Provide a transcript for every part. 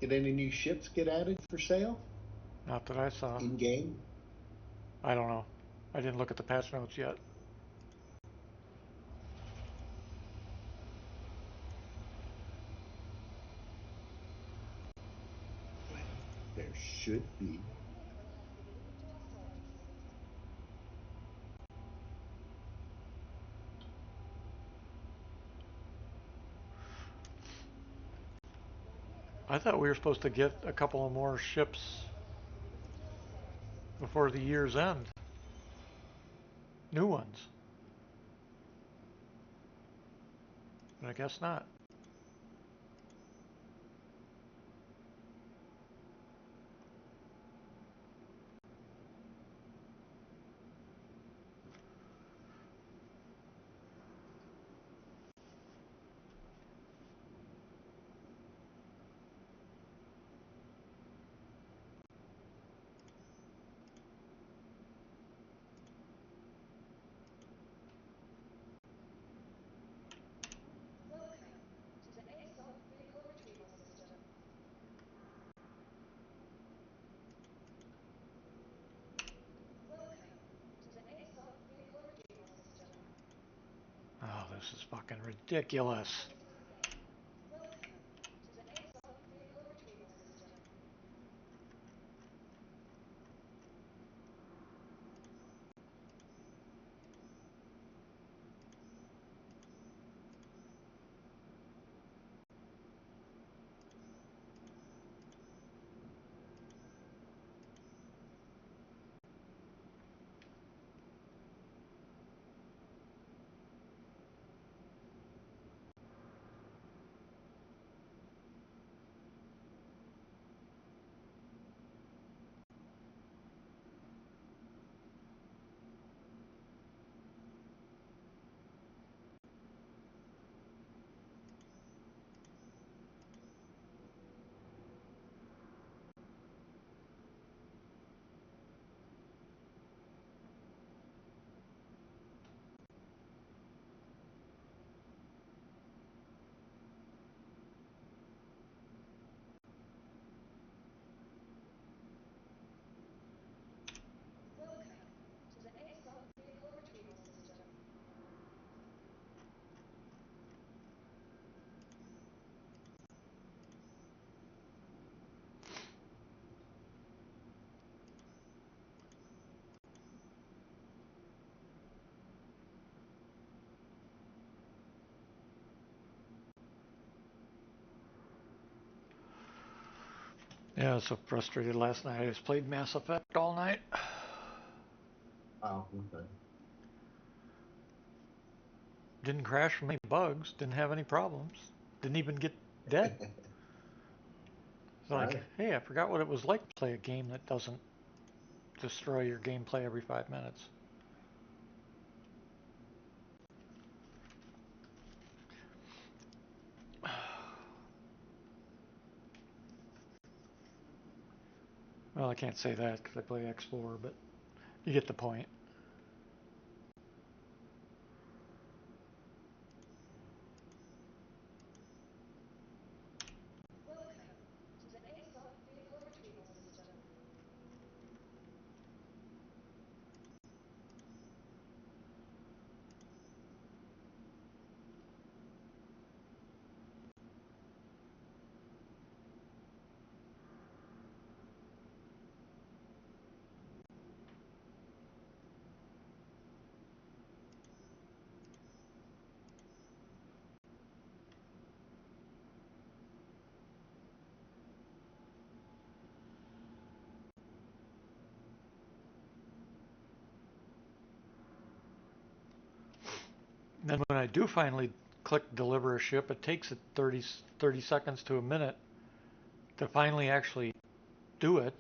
Did any new ships get added for sale Not that I saw. in game? I don't know. I didn't look at the patch notes yet. Well, there should be. I thought we were supposed to get a couple of more ships before the year's end. New ones. But I guess not. Oh, this is fucking ridiculous. Yeah, I was so frustrated last night. I just played Mass Effect all night. Oh, okay. Didn't crash from any bugs. Didn't have any problems. Didn't even get dead. It's like, Right. hey, I forgot what it was like to play a game that doesn't destroy your gameplay every 5 minutes. Well, I can't say that because I play X4, but you get the point. And then when I do finally click deliver a ship, it takes it 30 seconds to a minute to finally actually do it.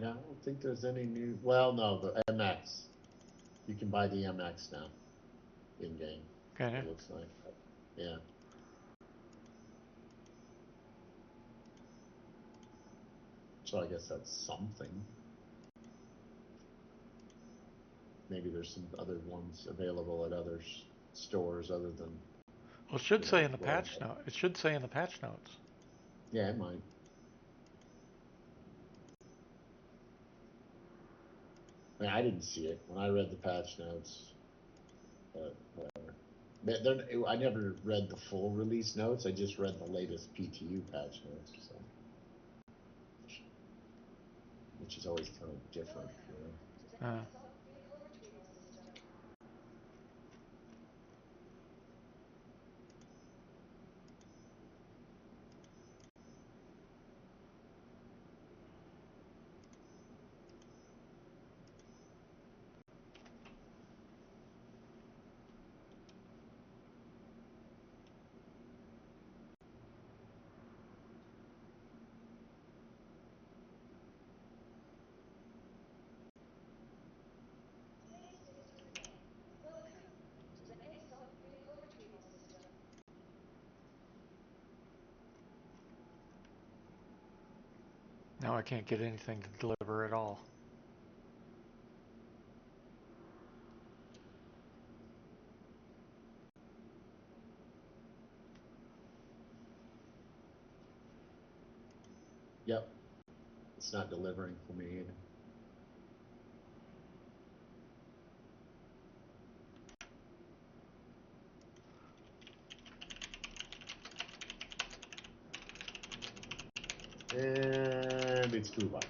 Yeah, I don't think there's any new. Well, no, the MX. You can buy the MX now in game. Can you? It looks like. Yeah. So I guess that's something. Maybe there's some other ones available at other stores other than, Well, it should say in the whatever. patch note. It should say in the patch notes. Yeah, it might. I mean, I didn't see it when I read the patch notes, but whatever. I never read the full release notes. I just read the latest PTU patch notes, so which is always kind of different, you know. Uh, Now I can't get anything to deliver at all. Yep, it's not delivering for me either. And it's flew by.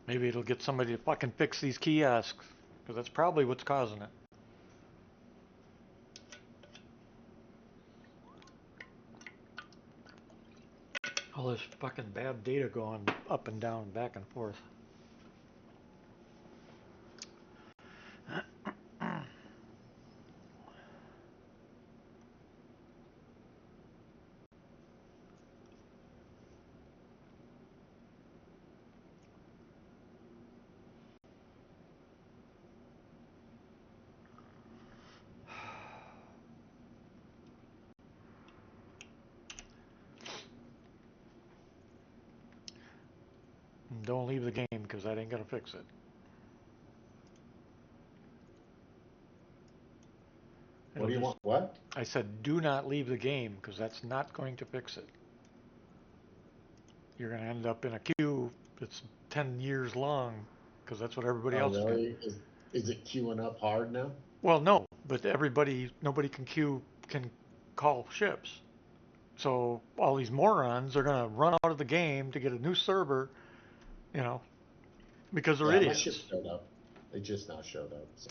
Maybe it'll get somebody to fucking fix these kiosks, because that's probably what's causing it. All this fucking bad data going up and down, back and forth. Don't leave the game, because that ain't gonna fix it. What do you want? What? I said, do not leave the game, because that's not going to fix it. You're gonna end up in a queue that's 10 years long, because that's what everybody Oh, else is gonna. really? Is it queuing up hard now? Well, no, but nobody can call ships. So all these morons are gonna run out of the game to get a new server, you know, because they're Yeah, my ship idiots. showed up. It just now showed up. So.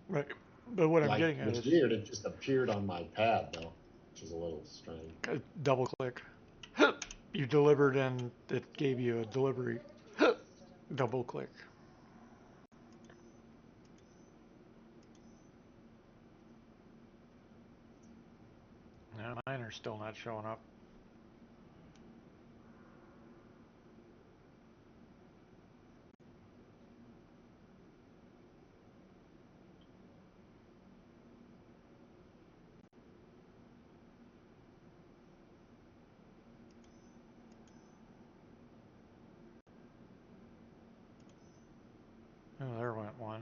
Right. But what I'm Like, getting it at was is weird. It just appeared on my pad though, which is a little strange. double click. You delivered and it gave you a delivery. Double click. No, mine are still not showing up. Oh, there went one.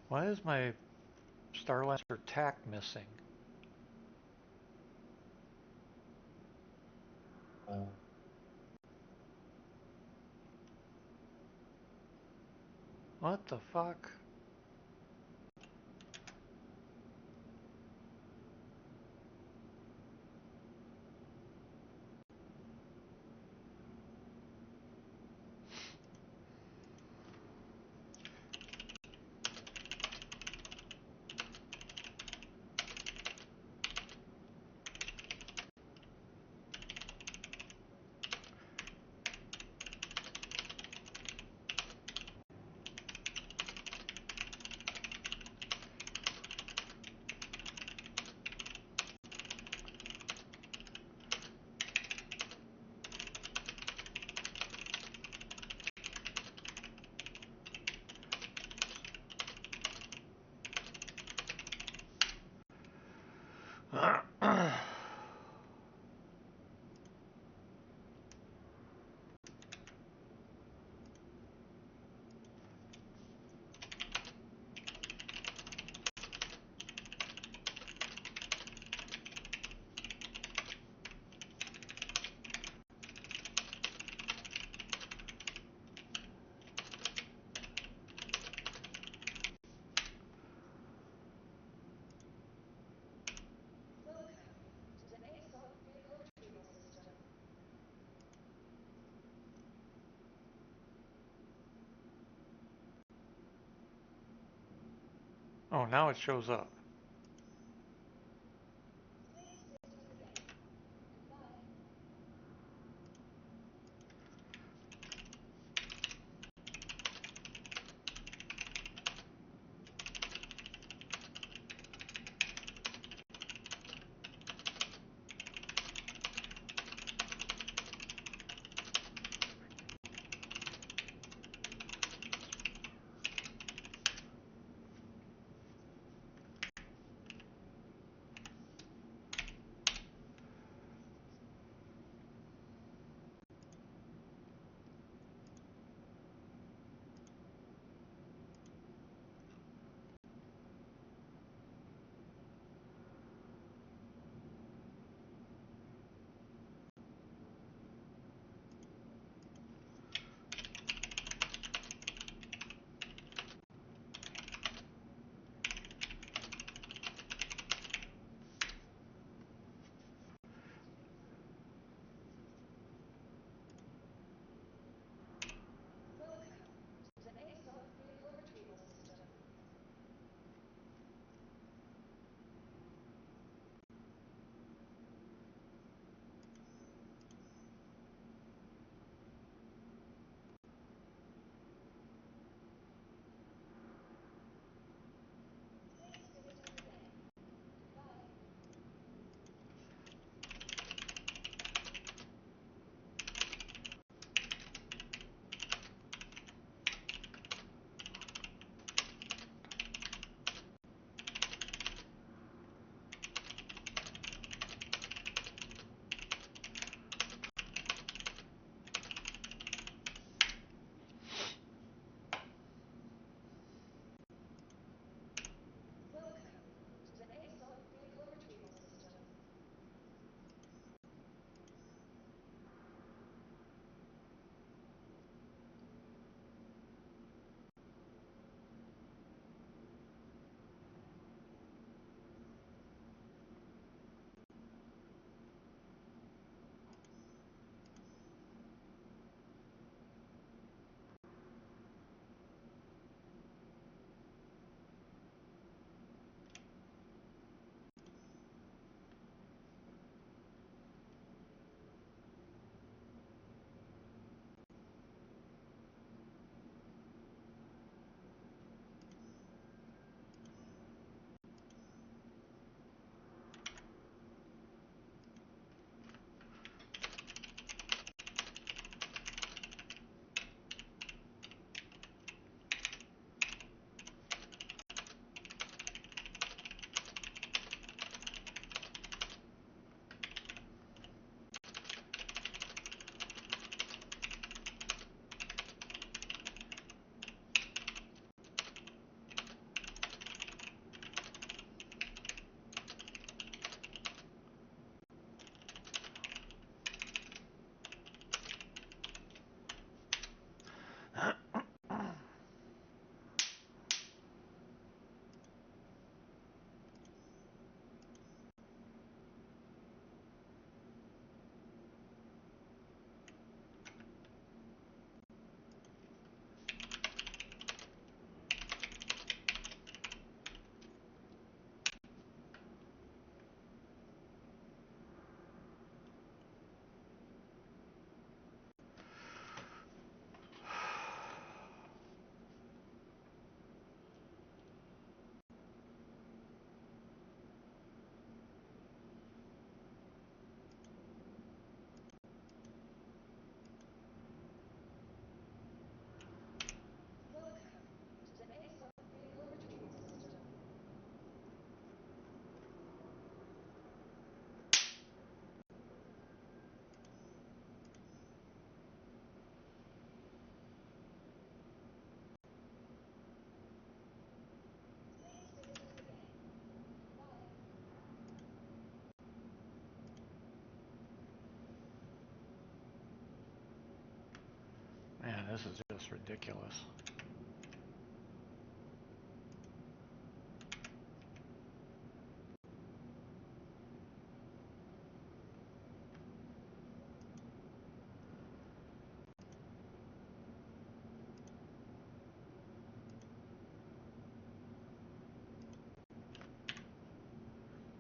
Why is my Starlander tack missing? Uh, What the fuck? Oh, now it shows up. Man, this is just ridiculous.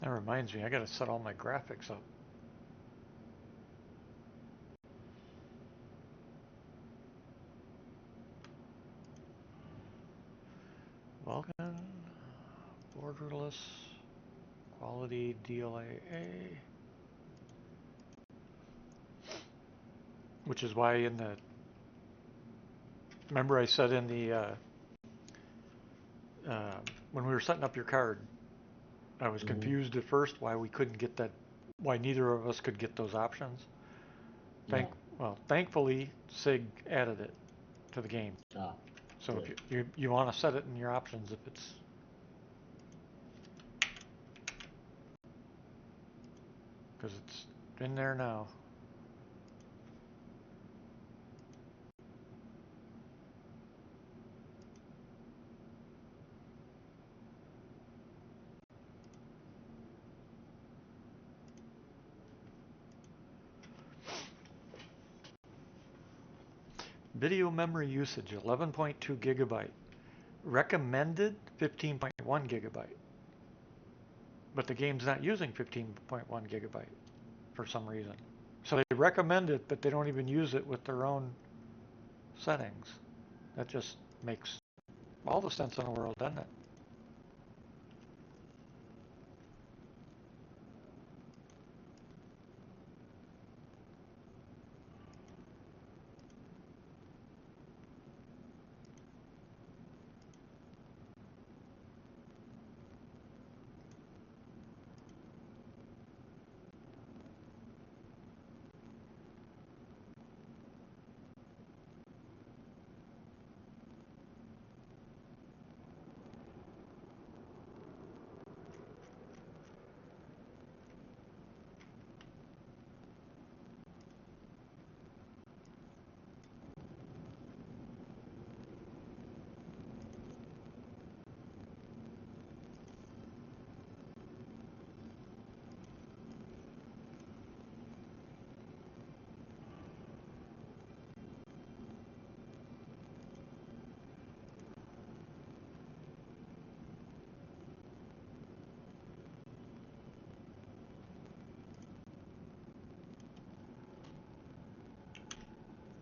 That reminds me, I gotta set all my graphics up. Vulkan, borderless, quality DLAA. Which is why in the, remember I said in the, when we were setting up your card, I was confused at first why we couldn't get that, why neither of us could get those options. Well, thankfully, SIG added it to the game. So if you want to set it in your options if it's, because it's in there now. Video memory usage 11.2 gigabyte. Recommended 15.1 gigabyte. But the game's not using 15.1 gigabyte for some reason. So they recommend it, but they don't even use it with their own settings. That just makes all the sense in the world, doesn't it?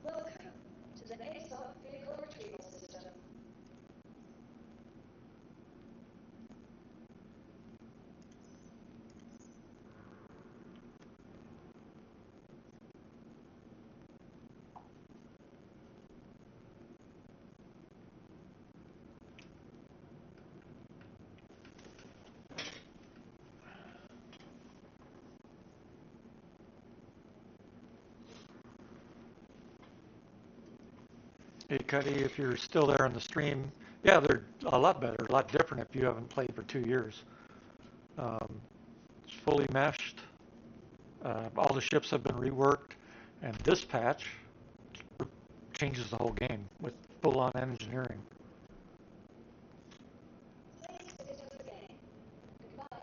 Welcome to the NASOC Vehicle Retrieval System. Hey, Cuddy, if you're still there on the stream, yeah, they're a lot better, a lot different if you haven't played for 2 years. It's fully meshed. All the ships have been reworked, and this patch changes the whole game with full-on engineering. Please exit the game. Goodbye.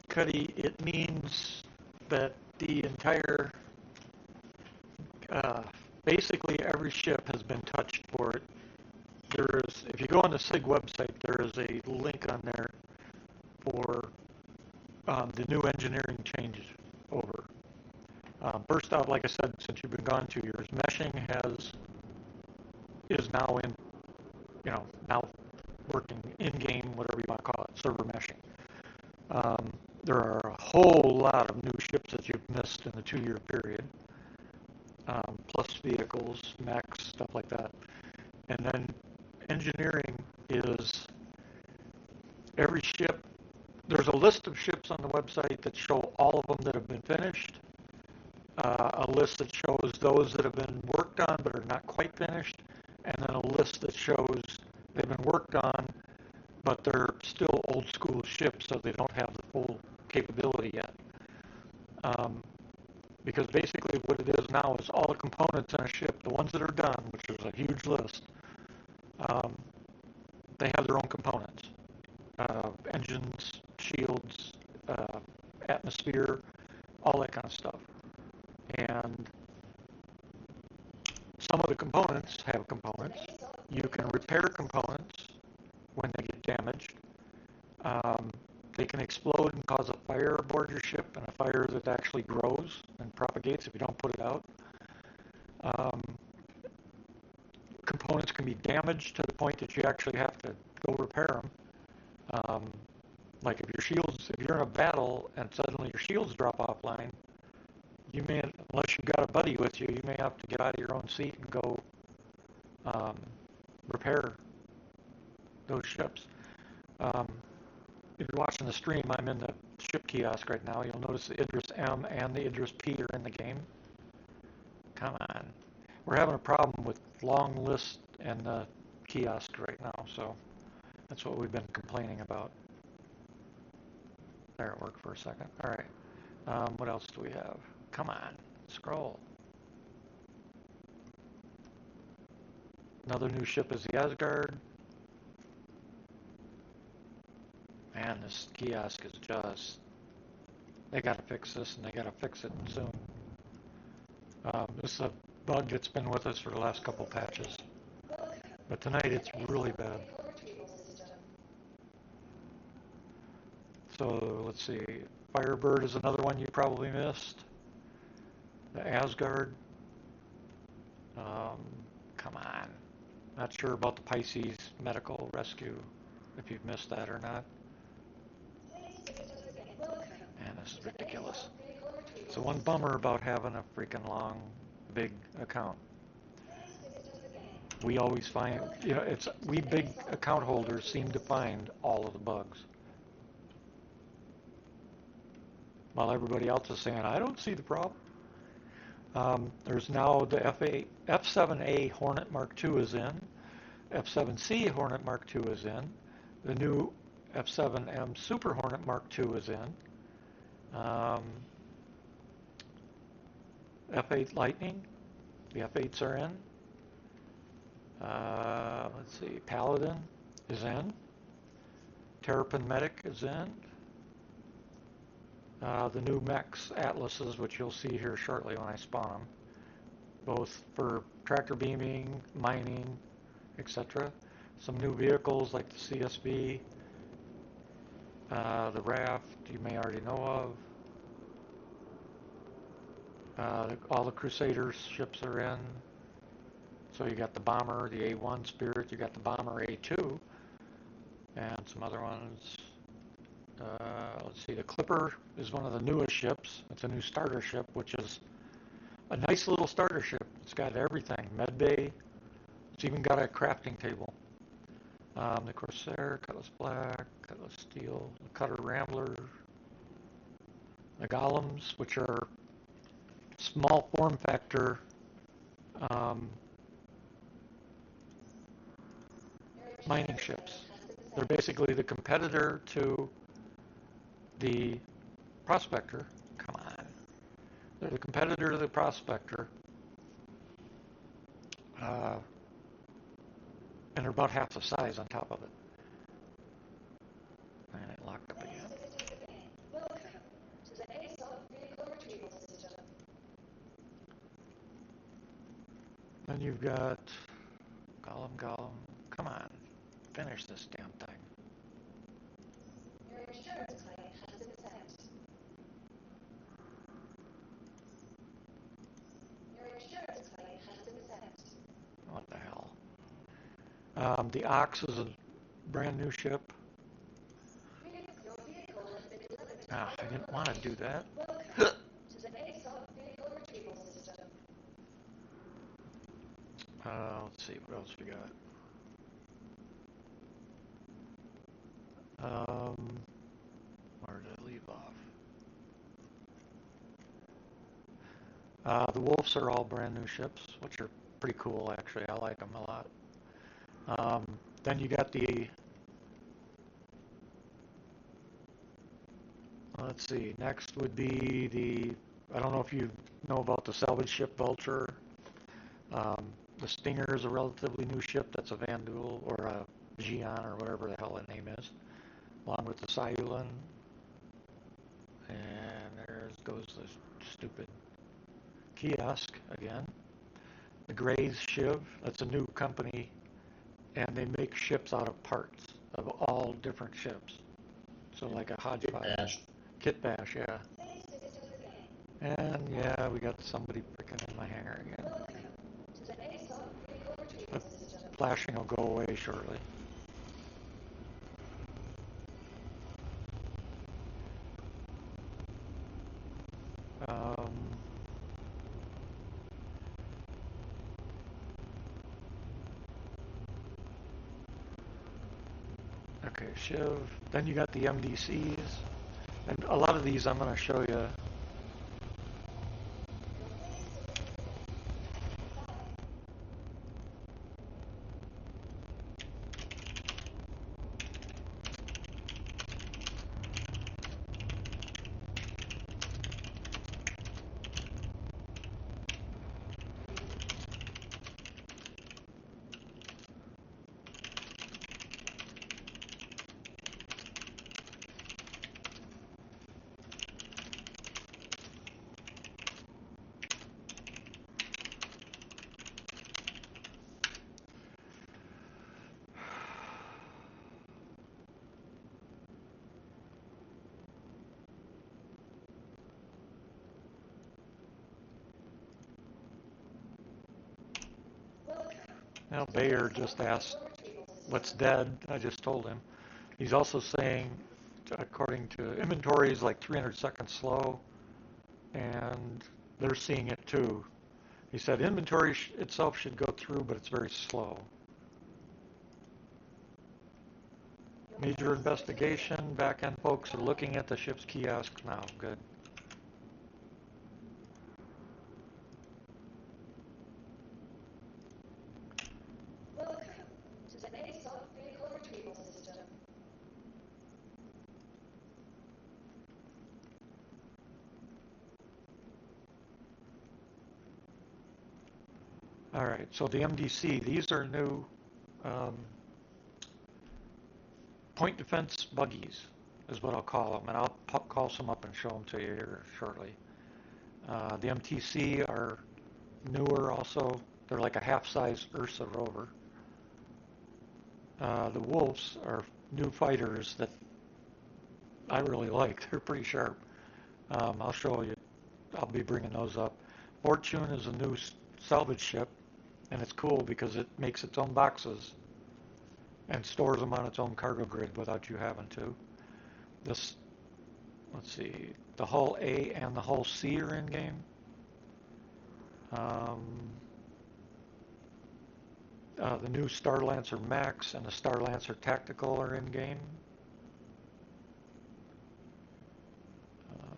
Cuddy, it means that the entire, basically every ship has been touched for it. There is, if you go on the SIG website, there is a link on there for engineering change over. First out, like I said, since you've been gone 2 years, meshing is now now working in-game, whatever you want to call it, server meshing. There are a whole lot of new ships that you've missed in the 2-year period, plus vehicles, mechs, stuff like that. And then engineering is every ship. There's a list of ships on the website that show all of them that have been finished, a list that shows those that have been worked on but are not quite finished, and then a list that shows they've been worked on but they're still old school ships, so they don't have the full capability yet. Because basically what it is now is all the components in a ship, the ones that are done, which is a huge list, they have their own components. Engines, shields, atmosphere, all that kind of stuff. And some of the components have components. You can repair components when they get damaged. They can explode and cause a fire aboard your ship, and a fire that actually grows and propagates if you don't put it out. Components can be damaged to the point that you actually have to go repair them. Like if you're in a battle and suddenly your shields drop offline, you may, unless you've got a buddy with you, you may have to get out of your own seat and go repair those ships. If you're watching the stream, I'm in the ship kiosk right now. You'll notice the Idris M and the Idris P are in the game. Come on. We're having a problem with long lists and the kiosk right now, so that's what we've been complaining about. There, it worked for a second. All right. What else do we have? Come on. Scroll. Another new ship is the Asgard. Man, this kiosk is just... They got to fix this, and they got to fix it soon. This is a bug that's been with us for the last couple patches. But tonight it's really bad. So, let's see. Firebird is another one you probably missed. The Asgard. Come on. Not sure about the Pisces Medical Rescue, if you've missed that or not. Man, this is ridiculous. So one bummer about having a freaking long, big account. We always find, we big account holders seem to find all of the bugs. While everybody else is saying, I don't see the problem. There's now the F7A Hornet Mark II is in. F7C Hornet Mark II is in. The new F7M Super Hornet Mark II is in. F8 Lightning, the F8s are in. Let's see, Paladin is in. Terrapin Medic is in. The new mechs, Atlases, which you'll see here shortly when I spawn them, both for tractor beaming, mining, etc. Some new vehicles like the CSV, the Raft you may already know of. All the Crusaders ships are in. So you got the Bomber, the A1 Spirit, you got the Bomber A2, and some other ones. Let's see, the Clipper is one of the newest ships. It's a new starter ship, which is a nice little starter ship. It's got everything, med bay. It's even got a crafting table. The Corsair, Cutlass Black, Cutlass Steel, the Cutter Rambler, the Golems, which are small form factor mining ships. They're basically the competitor to the Prospector. Come on. They're the competitor to the Prospector. And they're about half the size on top of it. And it locked up again. Then you've got Golem. Come on. Finish this damn thing. Your insurance claim has been sent. The Ox is a brand new ship. Your vehicle has been delivered to Ah, I didn't want to do that. Welcome to the ASOP vehicle retrieval system. Let's see, what else we got? Where did I leave off? The Wolves are all brand new ships, which are pretty cool, actually. I like them a lot. Then you got the, let's see, next would be the, I don't know if you know about the salvage ship Vulture. The Stinger is a relatively new ship. That's a Vandal or a Xi'an or whatever the hell the name is, along with the Sayulan. And there goes the stupid kiosk again. The Gray's Shiv, that's a new company, and they make ships out of parts of all different ships. So like a hodgepodge. Kit Bash, yeah. And yeah, we got somebody picking in my hangar again. The flashing will go away shortly. Okay, Shiv. Then you got the MDCs. And a lot of these I'm going to show you. Now Bayer just asked what's dead. I just told him. He's also saying, according to inventory, is like 300 seconds slow, and they're seeing it too. He said inventory itself should go through, but it's very slow. Major investigation. Back-end folks are looking at the ship's kiosk now. Good. All right, so the MDC, these are new point defense buggies, is what I'll call them, and I'll call some up and show them to you here shortly. The MTC are newer also. They're like a half-size Ursa rover. The Wolves are new fighters that I really like. They're pretty sharp. I'll show you. I'll be bringing those up. Fortune is a new salvage ship, and it's cool because it makes its own boxes and stores them on its own cargo grid without you having to. This, let's see, the hull A and the hull C are in game. The new Starlancer Max and the Starlancer Tactical are in game.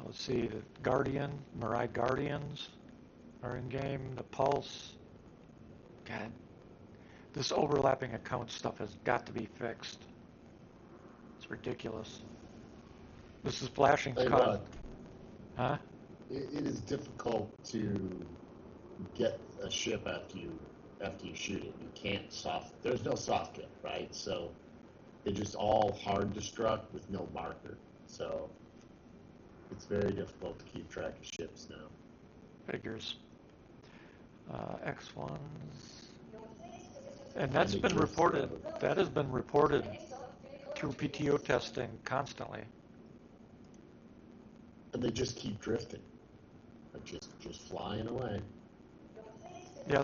Let's see, the Guardian, Mirai Guardians are in game. The Pulse. God, this overlapping account stuff has got to be fixed. It's ridiculous. This is flashing code. Huh? It is difficult to get a ship after you shoot it. You can't there's no soft kit, right? So it's just all hard destruct with no marker. So it's very difficult to keep track of ships now. Figures. X1s. And that's been reported. That has been reported through PTO testing constantly. And they just keep drifting. Like just flying away. Yeah,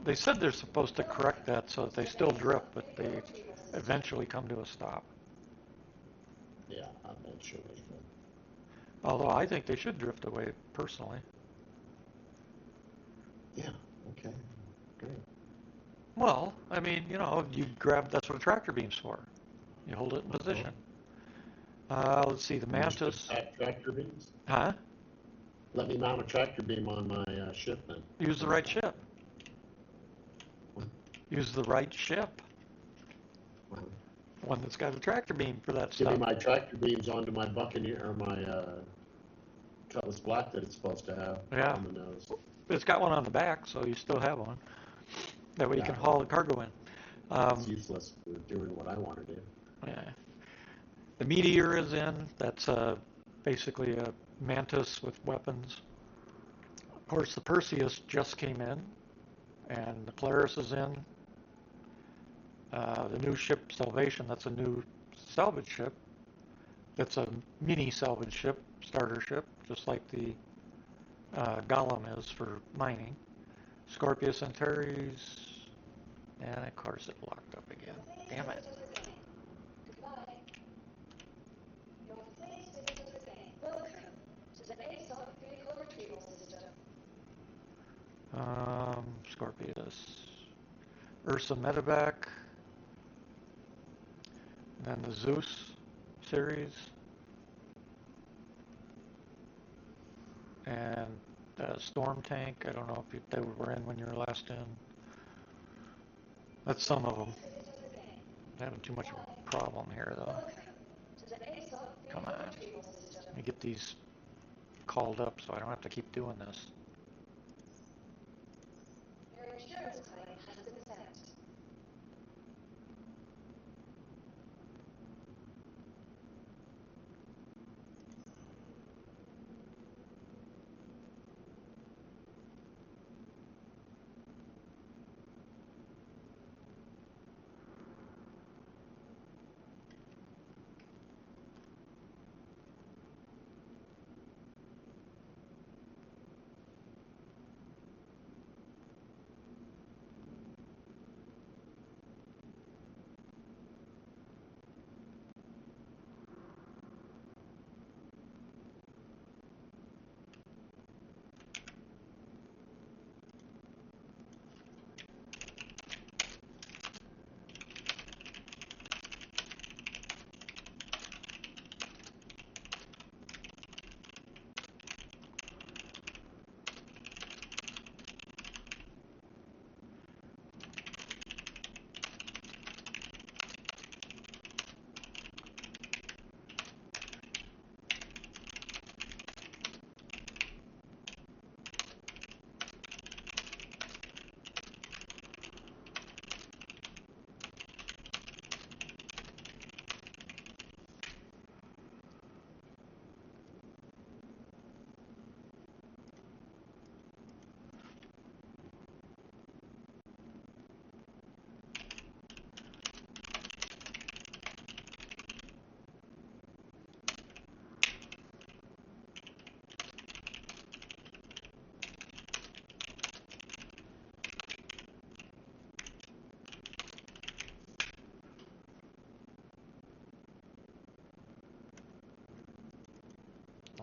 they said they're supposed to correct that so that they still drift, but they eventually come to a stop. Yeah, I'm not sure they should. Although I think they should drift away personally. Yeah, okay, great. Well, I mean, you grab, that's what a tractor beam's for. You hold it in position. Let's see, the Mantis. Tractor beams? Huh? Let me mount a tractor beam on my ship then. Use the right ship. Use the right ship. One that's got a tractor beam for that Give stuff. me my tractor beams onto my Buccaneer, or my Cutlass Black that it's supposed to have on the nose. It's got one on the back, so you still have one. That way you can haul the cargo in. It's useless for doing what I want to do. Yeah. The Meteor is in. That's basically a Mantis with weapons. Of course, the Perseus just came in, and the Polaris is in. The new ship, Salvation, that's a new salvage ship. That's a mini salvage ship, starter ship, just like the Golem is for mining. Scorpius Antares, and of course it locked up again. Damn it. Scorpius. Ursa Medevac. Then the Zeus series. And Storm Tank. I don't know if they were in when you were last in. That's some of them. Having too much of a problem here, though. Come on. Let me get these called up so I don't have to keep doing this.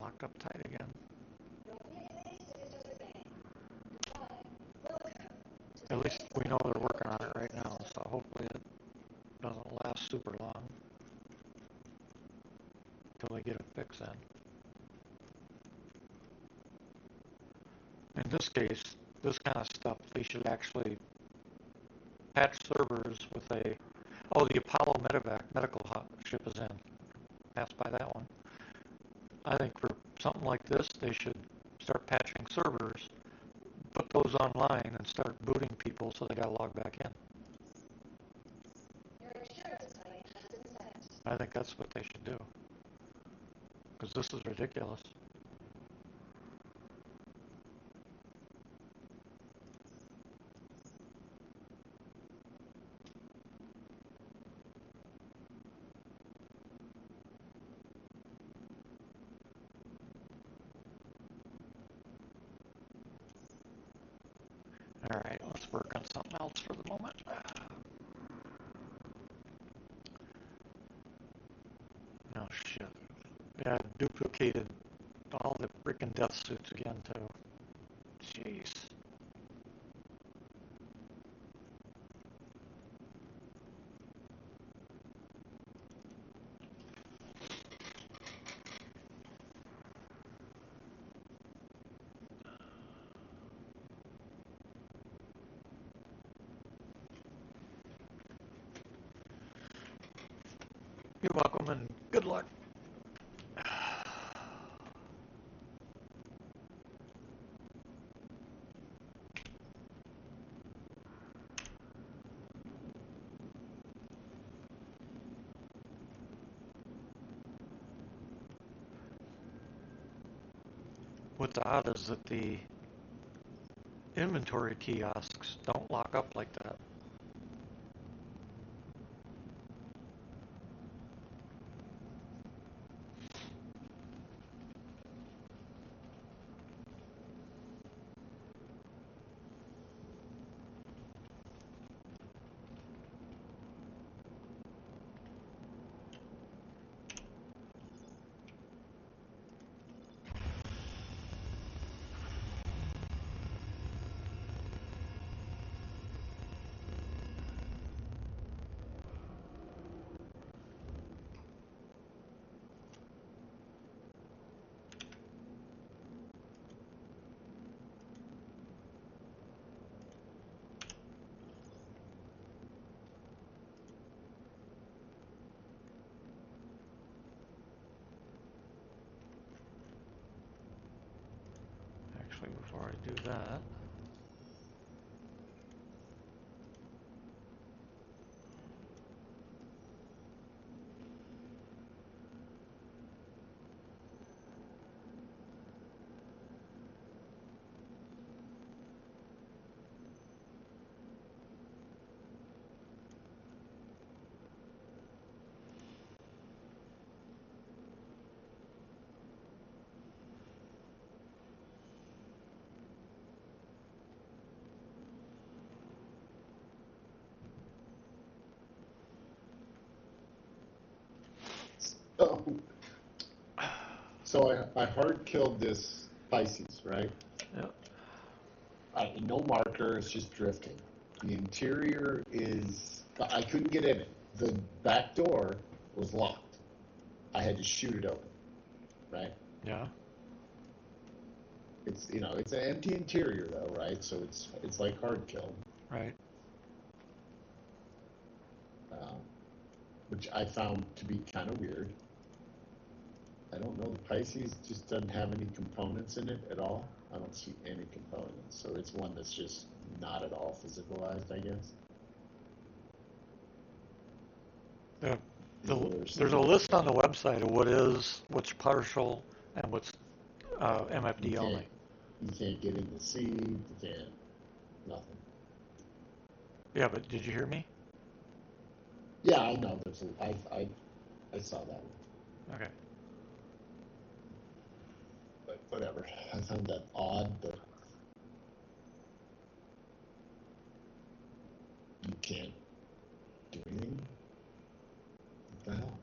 Locked up tight again. At least we know they're working on it right now, so hopefully it doesn't last super long until they get a fix in. In this case, this kind of stuff, they should actually patch servers with the Apollo Medevac medical ship is in. Passed by that one. I think for something like this, they should start patching servers, put those online, and start booting people so they got to log back in. I think that's what they should do. Because this is ridiculous. All right. something else for the moment. No shit. Yeah, I duplicated all the freaking death suits again too. Jeez. You're welcome and good luck. What's odd is that the inventory kiosks don't lock up like that. Actually, before I do that, Oh. So I hard killed this Pisces, right? yep. No marker, it's just drifting. The interior is, I couldn't get in it. The back door was locked. I had to shoot it open, right? Yeah. It's, it's an empty interior though, right? So it's like hard kill, Right. which I found to be kind of weird. I don't know, the Pisces just doesn't have any components in it at all. I don't see any components, so it's one that's just not at all physicalized, I guess. There's a list on the website of what is, what's partial, and what's MFD only. You can't get in the seed, you can't, nothing. Yeah, but did you hear me? Yeah, I know, I saw that one. Okay. But whatever, I found that odd, but you can't do anything. What the hell?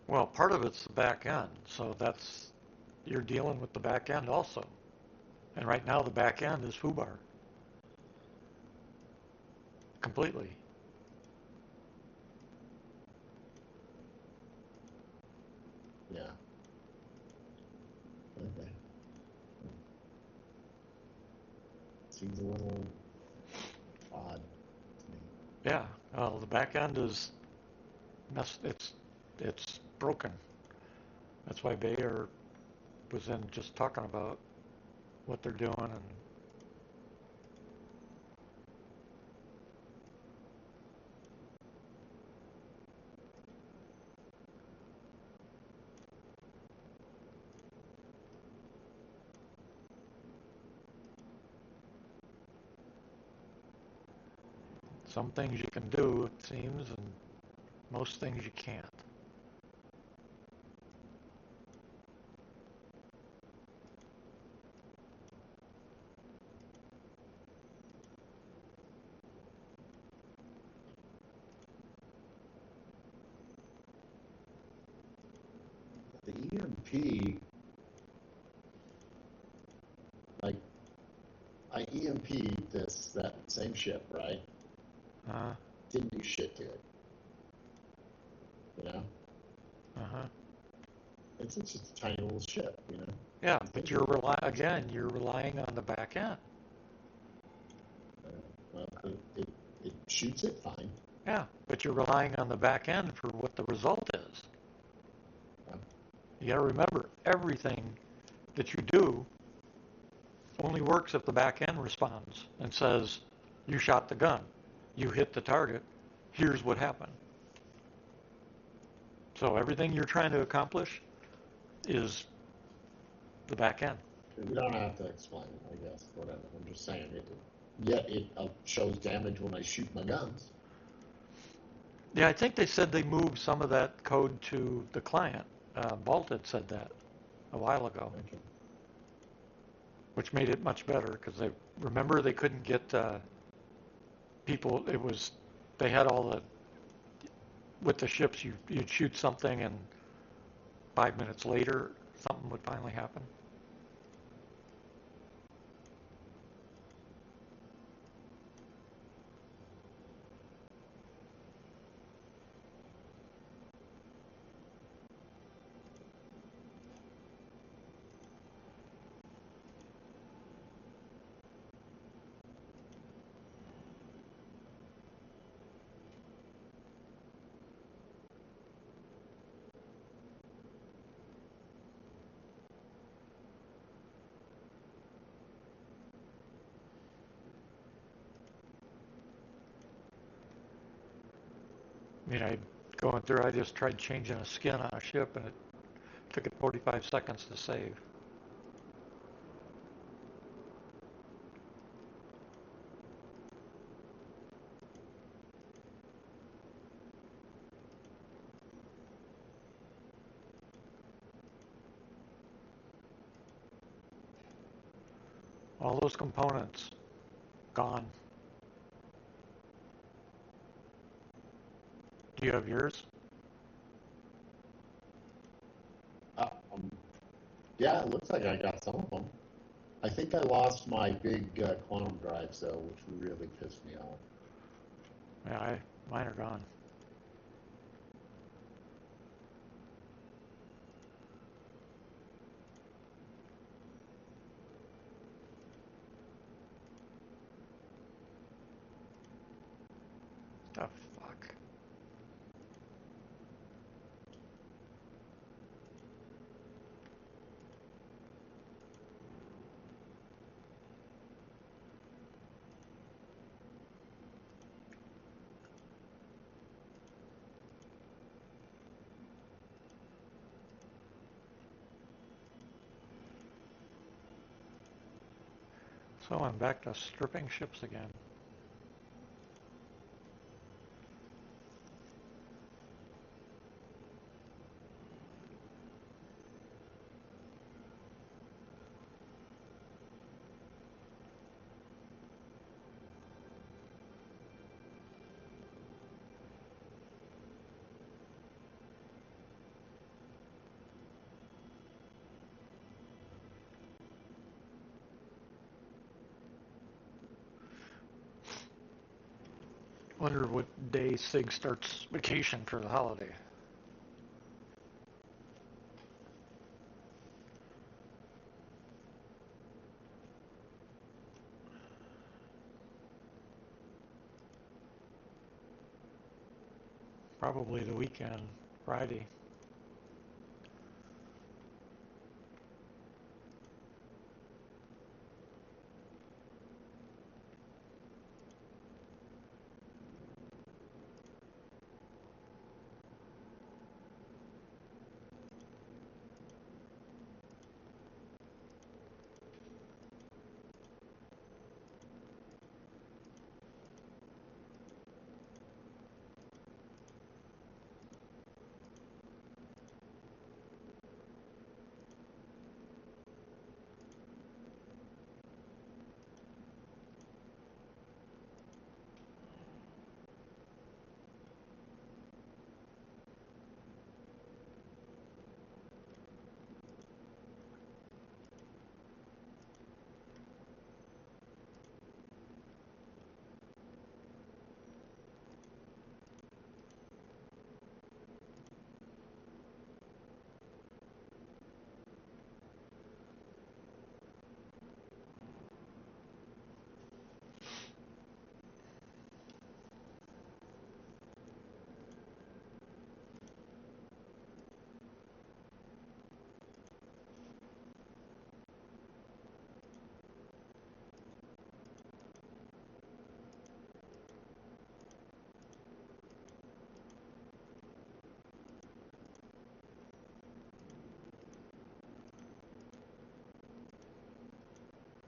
Well, part of it's the back end, so you're dealing with the back end also. And right now the back end is foobar. Completely. Yeah. Okay. Seems a little odd to me. Yeah. Well, the back end is it's broken. That's why Bayer was in just talking about what they're doing and some things you can do, it seems, and most things you can't. like, I EMP'd that same ship, right? Uh-huh. Didn't do shit to it. You know? Uh-huh. It's just a tiny little ship, you know? Yeah, but you're relying on the back end. Well, it shoots it fine. Yeah, but you're relying on the back end for what the result is. Yeah. You got to remember, everything that you do only works if the back end responds and says, you shot the gun, you hit the target, here's what happened. So everything you're trying to accomplish is the back end. We don't have to explain it, I guess, whatever. I'm just saying it. Yet it shows damage when I shoot my guns. Yeah, I think they said they moved some of that code to the client. Bolt had said that a while ago, Okay. which made it much better because they couldn't get people. They had all the, with the ships, you'd shoot something and 5 minutes later something would finally happen. I mean, I just tried changing a skin on a ship and it took it 45 seconds to save. All those components gone. Do you have yours? Yeah, it looks like I got some of them. I think I lost my big quantum drives, though, which really pissed me off. Yeah, mine are gone. The fuck? So I'm back to stripping ships again. Wonder what day Sig starts vacation for the holiday. Probably the weekend, Friday.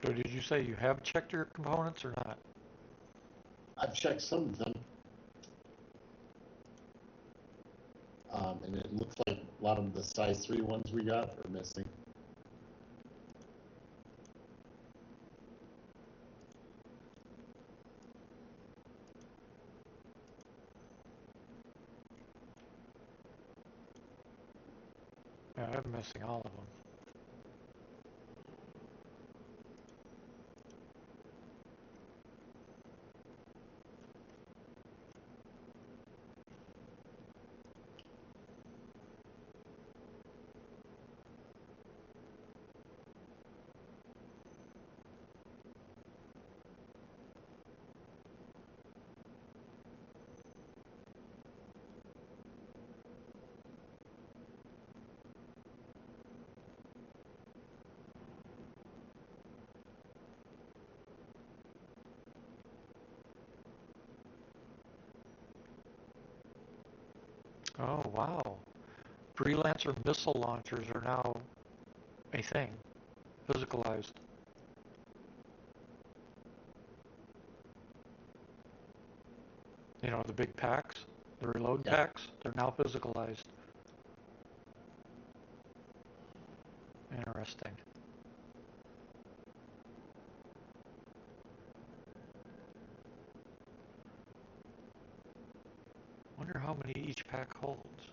So did you say you have checked your components or not? I've checked some of them, and it looks like a lot of the size 3 ones we got are missing. Yeah, I'm missing all of them. Oh, wow. Freelancer missile launchers are now a thing, physicalized. You know, the big packs, the reload Yeah. packs, they're now physicalized. Interesting. Wonder how many each pack holds.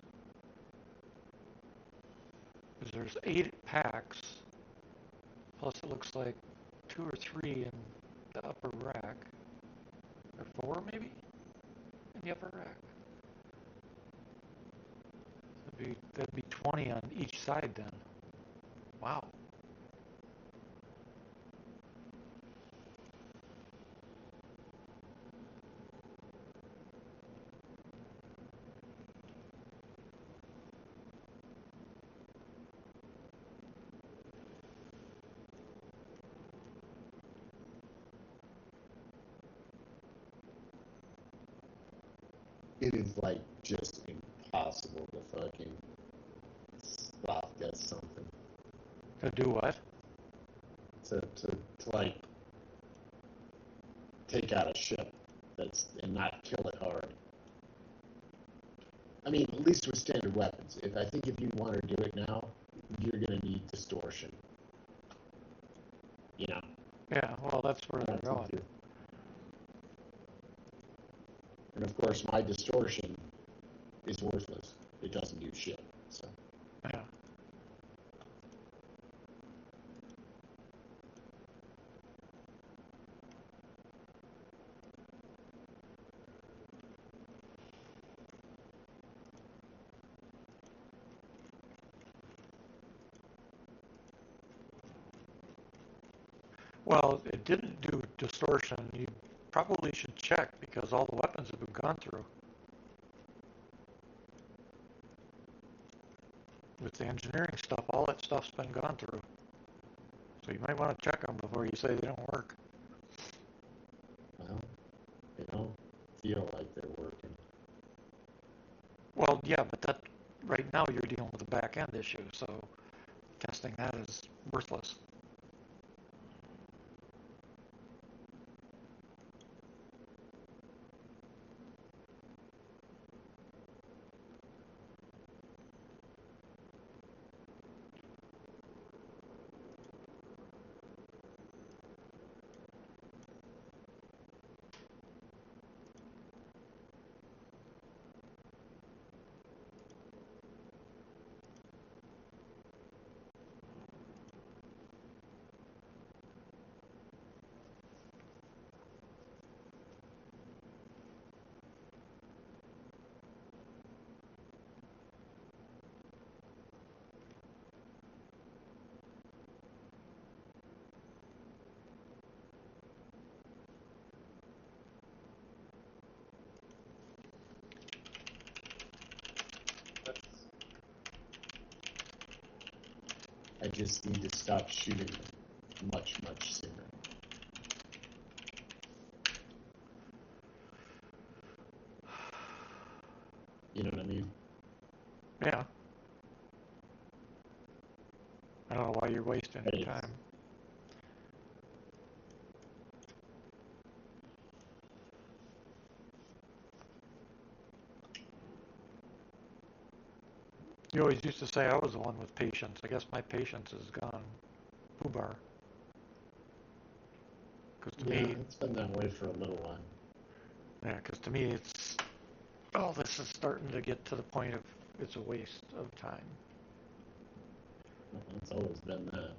Because there's 8 packs, plus it looks like 2 or 3 in the upper rack. Or 4 maybe? In the upper rack. That'd be 20 on each side then. Wow. It is like just impossible to fucking stop that something. To do what? To like take out a ship and not kill it hard. I mean, at least with standard weapons. I think if you want to do it now, you're gonna need distortion. You know. Yeah, well, that's where they're going. And of course, my distortion is worthless. It doesn't do shit. So. Yeah. Well, it didn't do distortion. You probably should check because all the weapons have been gone through. With the engineering stuff, all that stuff's been gone through. So you might want to check them before you say they don't work. Well, they don't feel like they're working. Well, yeah, but that right now you're dealing with a back end issue, so testing that is worthless. I just need to stop shooting much sooner. You know what I mean? Yeah. I don't know why you're wasting your time. You always used to say I was the one with patience. I guess my patience is gone. Foobar. Because to Yeah, me, it's been that way for a little while. yeah, because to me it's, oh, this is starting to get to the point of it's a waste of time. It's always been that.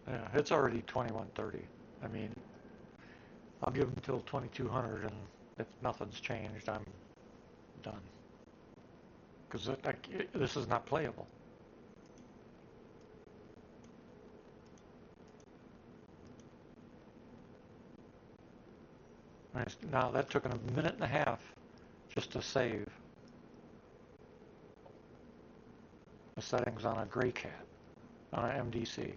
Yeah, it's already 21:30. I mean, I'll give them till 2200, and if nothing's changed, I'm done. Because this is not playable. Now that took a minute and a half just to save the settings on a Gray Cat, on an MDC.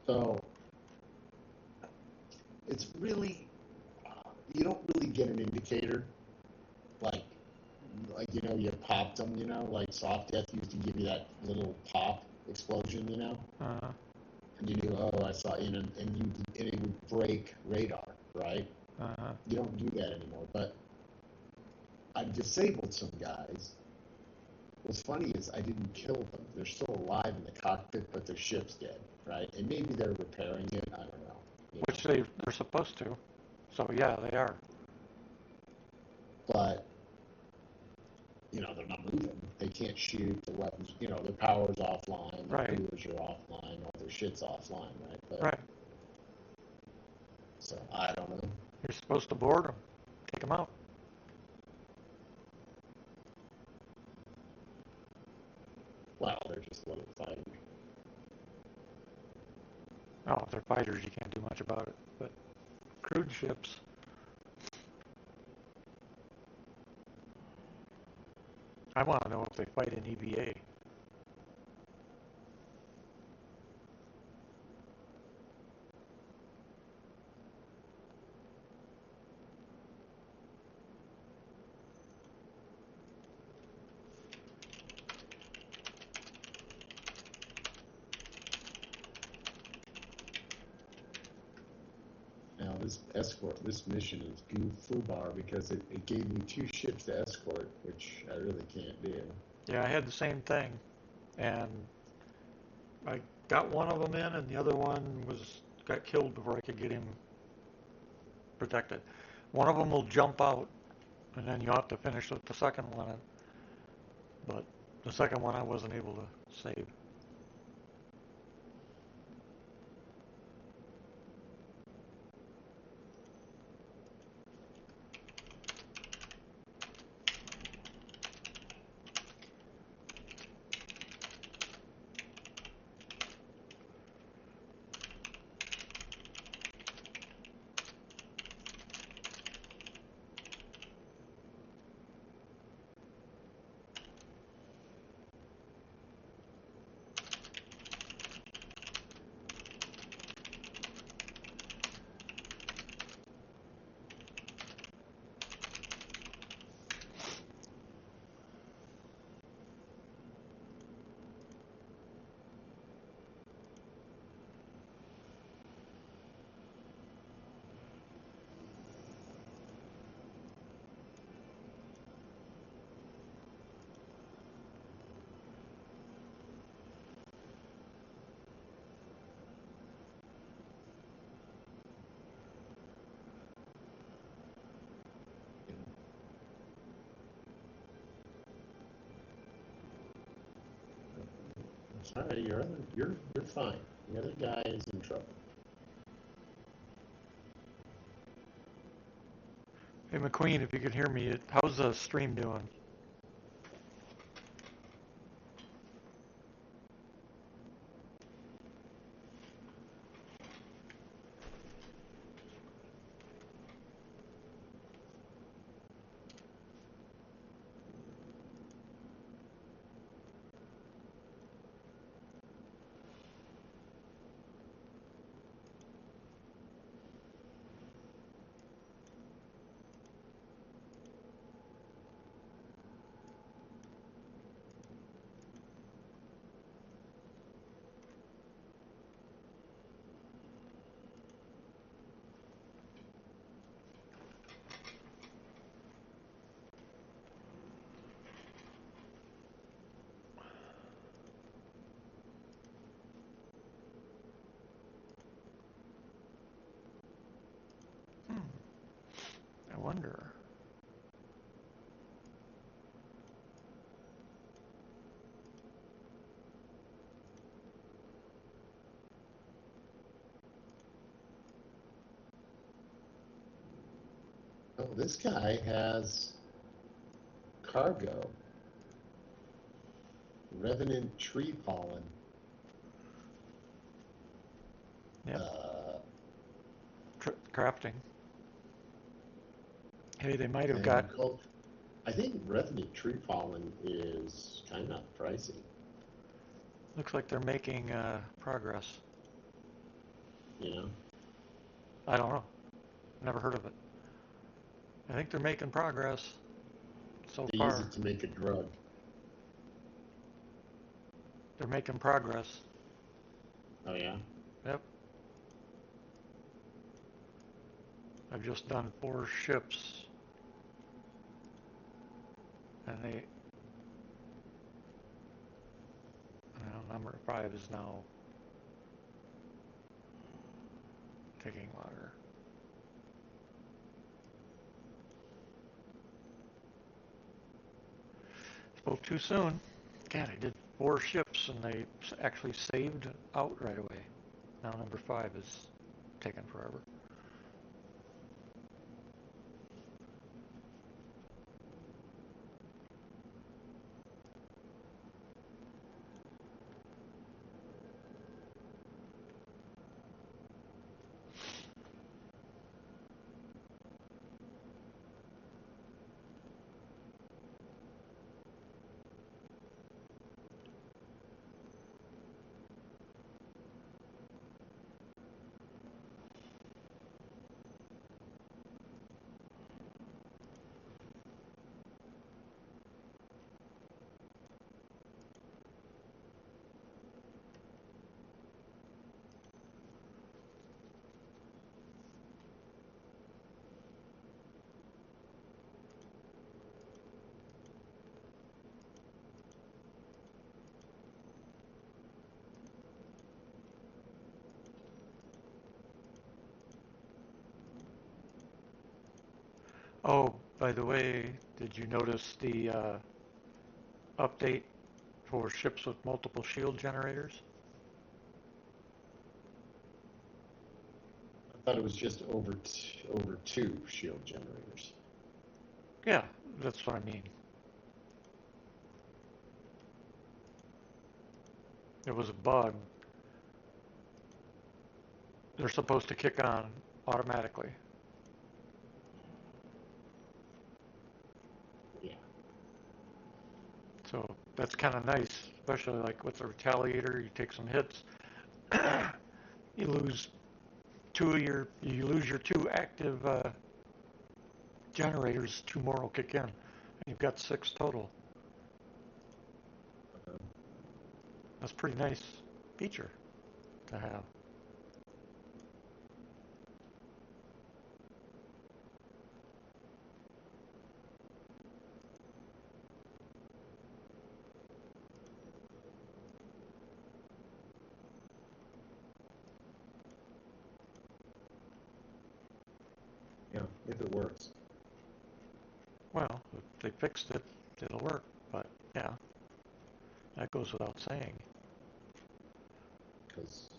So it's really, you don't really get an indicator like you popped them, like soft death used to give you that little pop explosion, Uh, and you knew, oh, I saw, and it would break radar, right? uh, You don't do that anymore. But I've disabled some guys. What's funny is I didn't kill them. They're still alive in the cockpit, but their ship's dead, right? And maybe they're repairing it. I don't know. which they're supposed to. So yeah, they are. But they're not moving. They can't shoot. The weapons, their power's offline. Their Right. coolers are offline. All their shit's offline, right? But, Right. So I don't know. You're supposed to board them, take them out. Well, they're just little fighters. Oh, if they're fighters, you can't do much about it. But crude ships, I want to know if they fight in EVA. Now this mission is foobar because it gave me 2 ships to escort, which I really can't do. Yeah, I had the same thing, and I got one of them in, and the other one got killed before I could get him protected. One of them will jump out, and then you have to finish with the second one. But the second one I wasn't able to save. Sorry, you're fine. The other guy is in trouble. Hey, McQueen, if you could hear me, how's the stream doing? Oh, this guy has cargo. Revenant tree pollen. Yep. Crafting. Hey, they might have got. I think revenant tree pollen is kind of pricey. Looks like they're making progress. You know? I don't know. Never heard of it. I think they're making progress so They far. use it to make a drug. They're making progress. Oh, yeah? Yep. I've just done 4 ships. And they... number 5 is now taking longer. Spoke too soon. God, I did 4 ships and they actually saved out right away. Now number 5 is taking forever. Oh, by the way, did you notice the update for ships with multiple shield generators? I thought it was just over 2 shield generators. Yeah, that's what I mean. It was a bug. They're supposed to kick on automatically. Yeah. So that's kind of nice, especially like with the Retaliator. You take some hits, you lose you lose your 2 active generators. 2 more will kick in. You've got 6 total. That's a pretty nice feature to have. Yeah, if it works. Well, if they fixed it, it'll work. But yeah, that goes without saying. Because,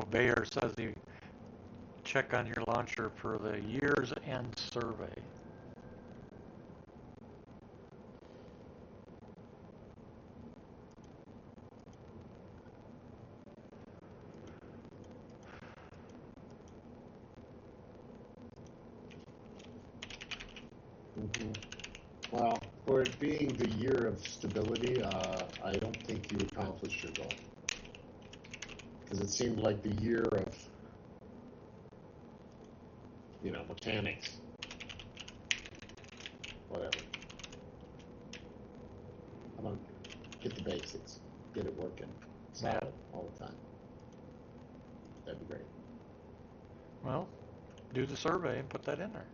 Bayer says he check on your launcher for the year's end survey. Well, for it being the year of stability, I don't think you accomplished your goal. Because it seemed like the year of, mechanics. Whatever. Come on, get the basics. Get it working. Solid all the time. That'd be great. Well, do the survey and put that in there.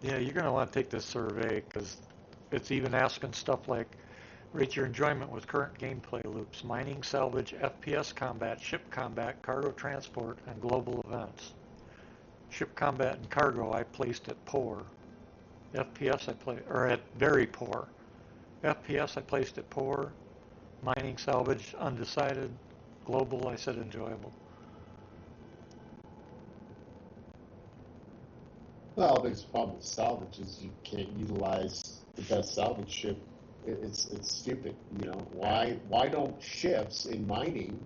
Yeah, you're going to want to take this survey because it's even asking stuff like, rate your enjoyment with current gameplay loops, mining, salvage, FPS combat, ship combat, cargo transport, and global events. Ship combat and cargo I placed at poor. FPS at very poor. FPS I placed at poor. Mining, salvage, undecided. Global I said enjoyable. Well, the biggest problem with salvage is you can't utilize the best salvage ship. It's stupid. Why don't ships in mining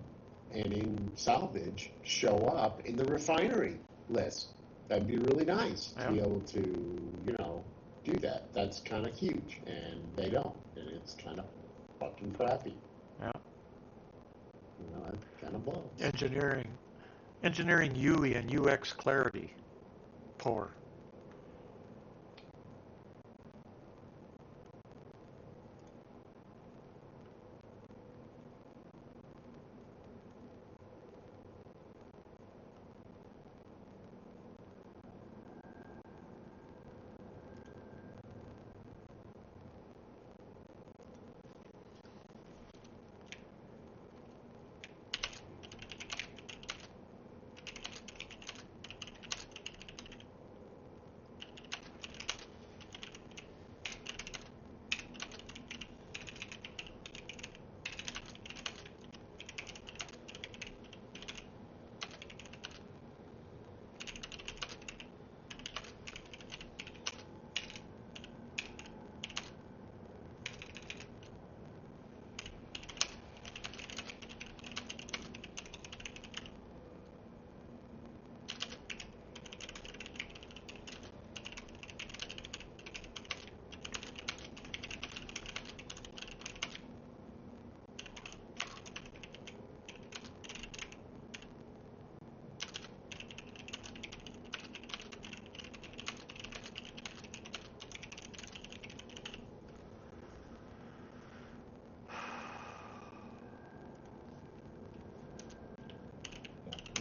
and in salvage show up in the refinery list? That'd be really nice to be able to, do that. That's kind of huge, and they don't, and it's kind of fucking crappy. Yeah. That kind of blows. Engineering UI and UX clarity. poor.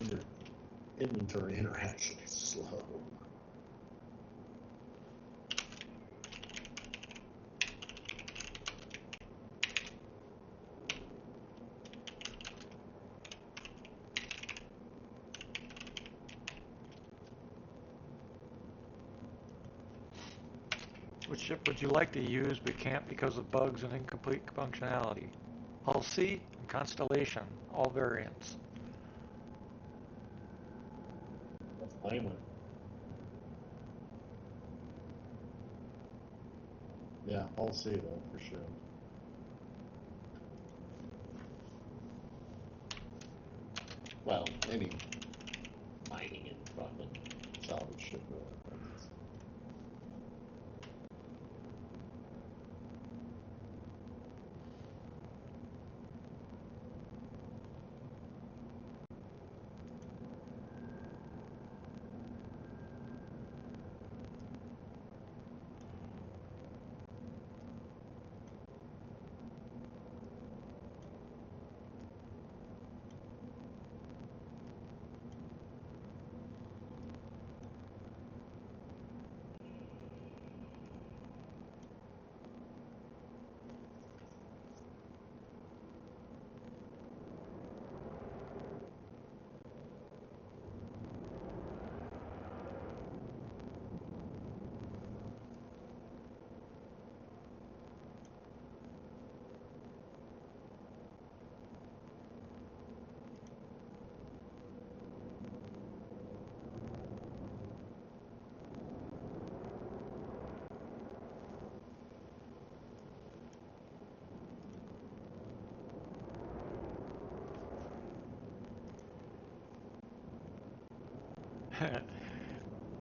Your inventory interaction is slow. Which ship would you like to use but can't because of bugs and incomplete functionality? Hull C and Constellation, all variants. Let's claim it. Yeah, I'll see though, for sure. Well, any mining and fucking salvage ship really.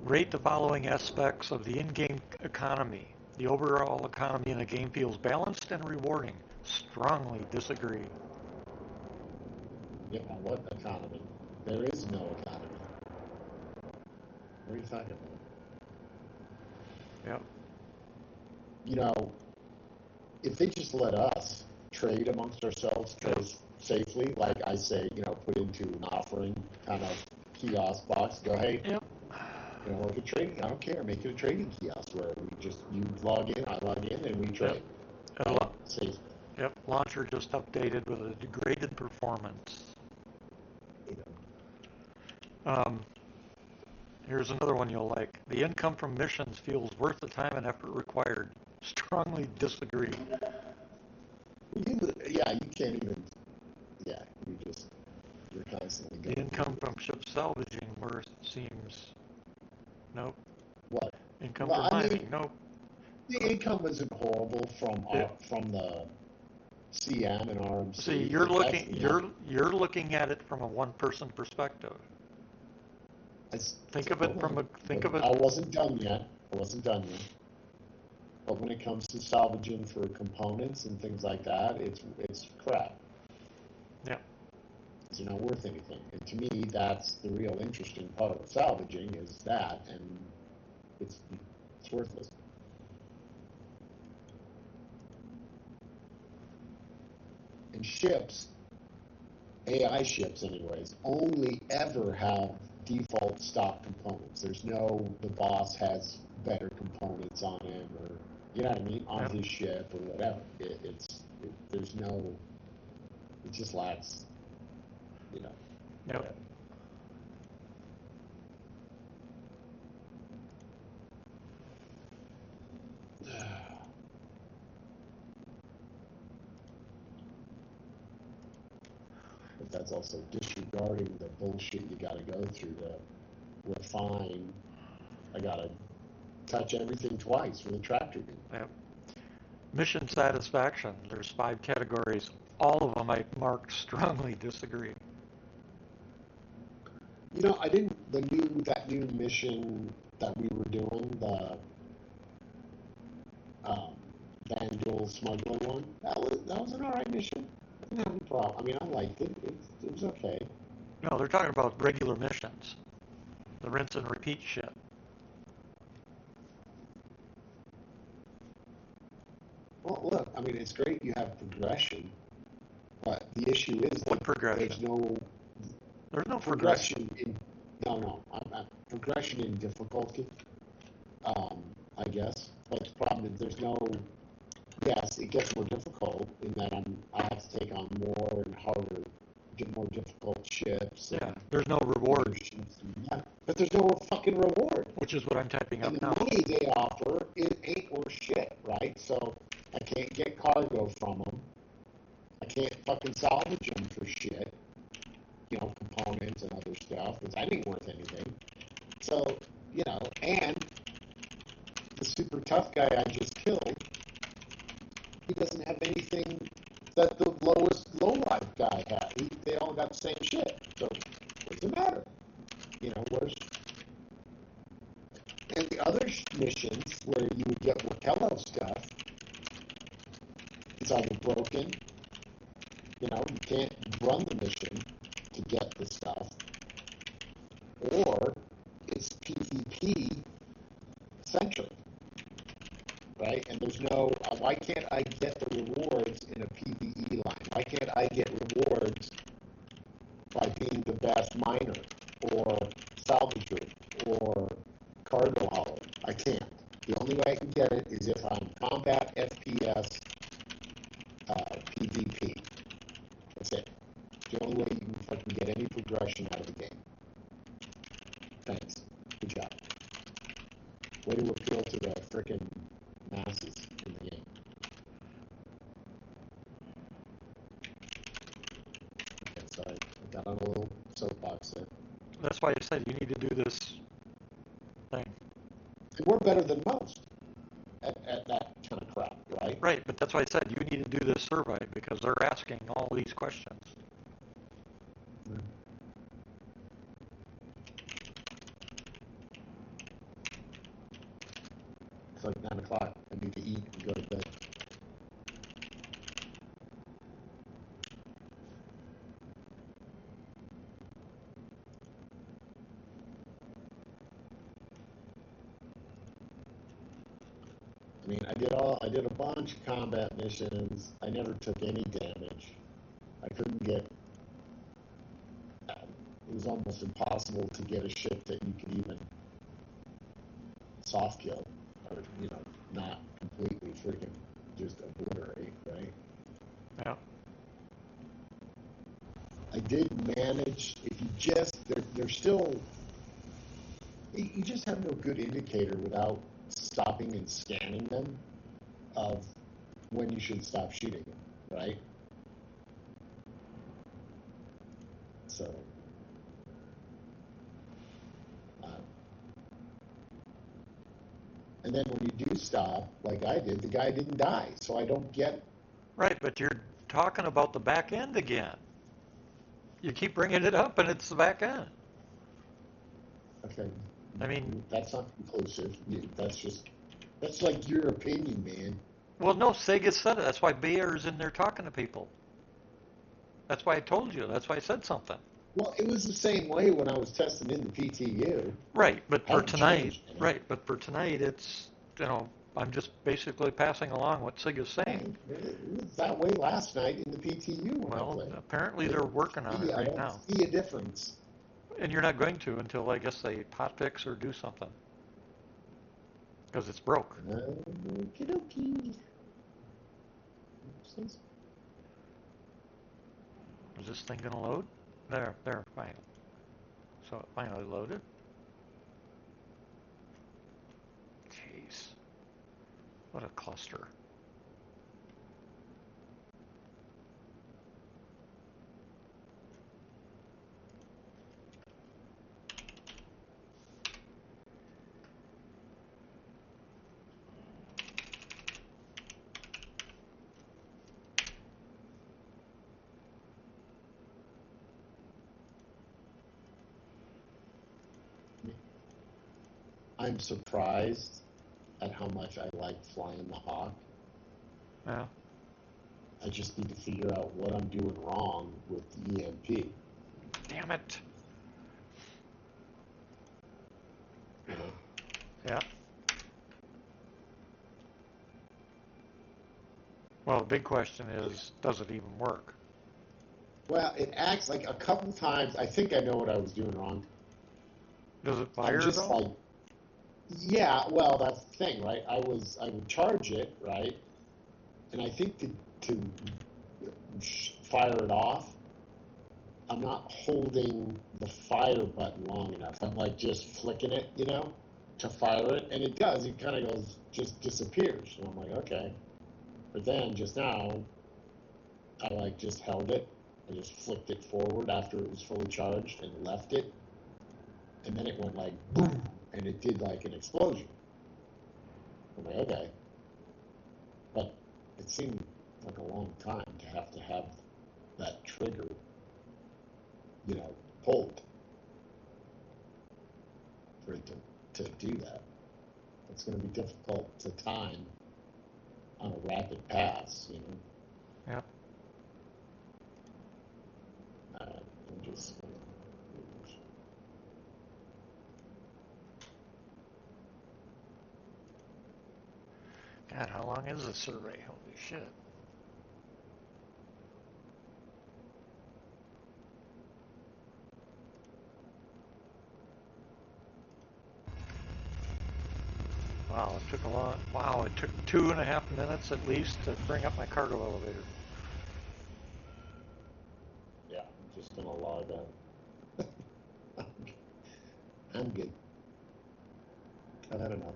Rate the following aspects of the in-game economy. The overall economy in the game feels balanced and rewarding. Strongly disagree. Yeah, what economy? There is no economy. What are you talking about? Yep. You know, if they just let us trade amongst ourselves, trade safely, like I say, you know, put into an offering kind of kiosk box, go, hey, Yep. you know, like a trading, I don't care, make it a trading kiosk where we just, you log in, I log in, and we trade. Yep. Right? Safely. Yep. Launcher just updated with a degraded performance. You know. Here's another one you'll like. The income from missions feels worth the time and effort required. Strongly disagree. Yeah, you can't even, yeah, you're constantly going. The income from ship salvaging worth seems, nope. What? Income Well, from I mining, mean, nope. the income isn't horrible from the CM and RMC. See, you're looking at it from a one-person perspective. Think of it from a I wasn't done yet. But when it comes to salvaging for components and things like that, it's crap. Yeah. They're not worth anything. And to me, that's the real interesting part of salvaging is that, and it's worthless. And ships, AI ships anyways, only ever have default stock components. There's no, the boss has better components on him, or, you know what I mean, on his ship or whatever. There's no, it just lacks, you know. Yep. But that's also disregarding the bullshit you gotta go through to refine. I gotta touch everything twice with a tractor beam. Yep. Mission satisfaction. There's 5 categories. All of them I marked strongly disagree. You know, that new mission that we were doing, the Vandal smuggler one, that was an alright mission. I didn't have any problem. I mean, I liked it. It was okay. No, they're talking about regular missions. The rinse and repeat shit. Well, look, I mean, it's great you have progression, but the issue is What that progression? there's no progression in progression in difficulty, I guess. But the problem is there's no. Yes, it gets more difficult in that I have to take on more and harder, more difficult ships. Yeah, there's no reward. But there's no fucking reward. Which is what I'm typing up And now. the money they offer, it ain't worth shit, right? So I can't get cargo from them. I can't fucking salvage them for shit. You know, components and other stuff, because that ain't worth anything. So, you know, and the super tough guy I just killed, he doesn't have anything that the lowest low-life guy had. They all got the same shit. So, what's the matter? You know, and the other missions where you would get Raquello stuff, it's either broken, you know, you can't run the mission to get the stuff, or it's PvP centric, right? And there's no, why can't I get the rewards in a PvE line? Why can't I get rewards by being the best miner, or salvager, or cargo hauler? I can't. The only way I can get it is if I'm combat FPS PvP. That's it. The only way you can fucking get any progression out of the game. Thanks. Good job. Way to appeal to the frickin' masses in the game. Okay, sorry. I got on a little soapbox there. That's why I said you need to do this thing. And we're better than most at that kind of crap, right? Right, but that's why I said you need to do this survey because they're asking all these questions. It's like 9 o'clock. I need to eat and go to bed. I mean, I did a bunch of combat missions. I never took any damage. I couldn't get, it was almost impossible to get a ship that you could even soft kill, or, you know, not completely freaking just obliterate, right? Yeah. I did manage, if you just, they're still, you just have no good indicator without stopping and scanning them of when you should stop shooting them, right? So, and then when you do stop, like I did, the guy didn't die, so I don't get. Right, but you're talking about the back end again. You keep bringing it up, and it's the back end. Okay. I mean, that's not conclusive. That's like your opinion, man. Well, no, Sega said it. That's why Bayer's in there talking to people. That's why I told you. That's why I said something. Well, it was the same way when I was testing in the PTU. Right, but for Hadn't tonight, changed, you know? right, but for tonight, it's, I'm just basically passing along what Sig is saying. It was that way last night in the PTU when I Well, played. apparently they're working on it I right don't now. see a difference. And you're not going to until I guess they hotfix or do something. Because it's broke. Okie dokie. Is this thing going to load? There, fine. So it finally loaded. Jeez. What a cluster. I'm surprised at how much I like flying the Hawk. Yeah. I just need to figure out what I'm doing wrong with the EMP. Damn it. You know? Yeah. Well, the big question is, does it even work? Well, it acts like a couple times. I think I know what I was doing wrong. Does it I'm fire just though? like, yeah. Well, that's the thing, right? I would charge it, right? And I think to fire it off, I'm not holding the fire button long enough. I'm like just flicking it, to fire it, and it does. It kind of goes, just disappears. And I'm like, okay. But then just now, I like just held it. I just flicked it forward after it was fully charged and left it. And then it went like boom, and it did like an explosion. I'm like, okay. But it seemed like a long time to have that trigger, pulled for it to do that. It's going to be difficult to time on a rapid pass, Yep. I'm just. God, how long is the survey? Holy shit. Wow, it took it took 2.5 minutes at least to bring up my cargo elevator. Yeah, I'm just going to log on. I'm good. I've had enough.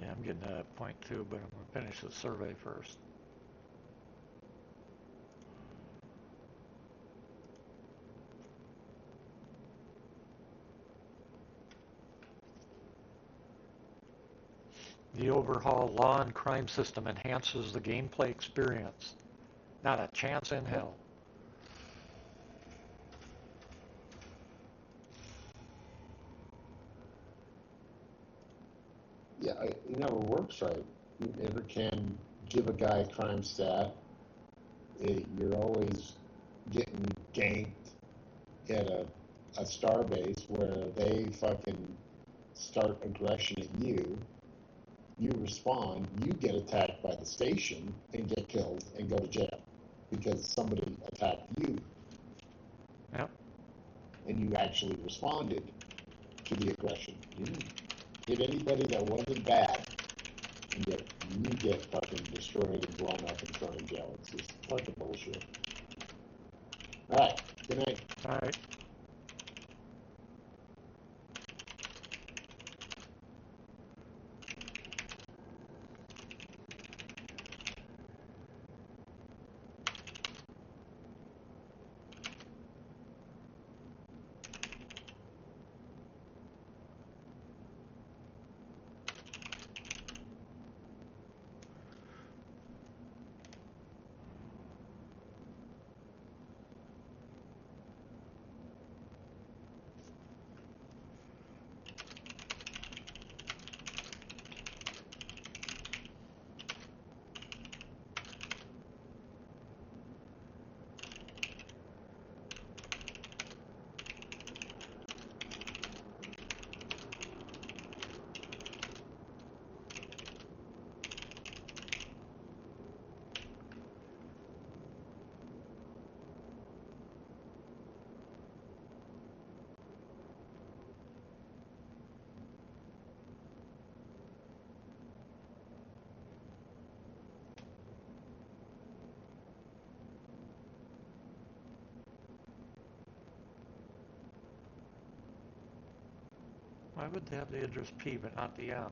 Yeah, I'm getting to that point too, but I'm going to finish the survey first. The overhaul law and crime system enhances the gameplay experience. Not a chance in hell. Yeah, it never works right. You never can give a guy a crime stat. You're always getting ganked at a star base where they fucking start aggression at you. You respond, you get attacked by the station and get killed and go to jail because somebody attacked you. Yep. And you actually responded to the aggression. You didn't hit anybody that wasn't bad, and yet you get fucking destroyed and blown up and thrown in jail. It's just fucking bullshit. Alright, good night. Alright. Why would they have the address P but not the M?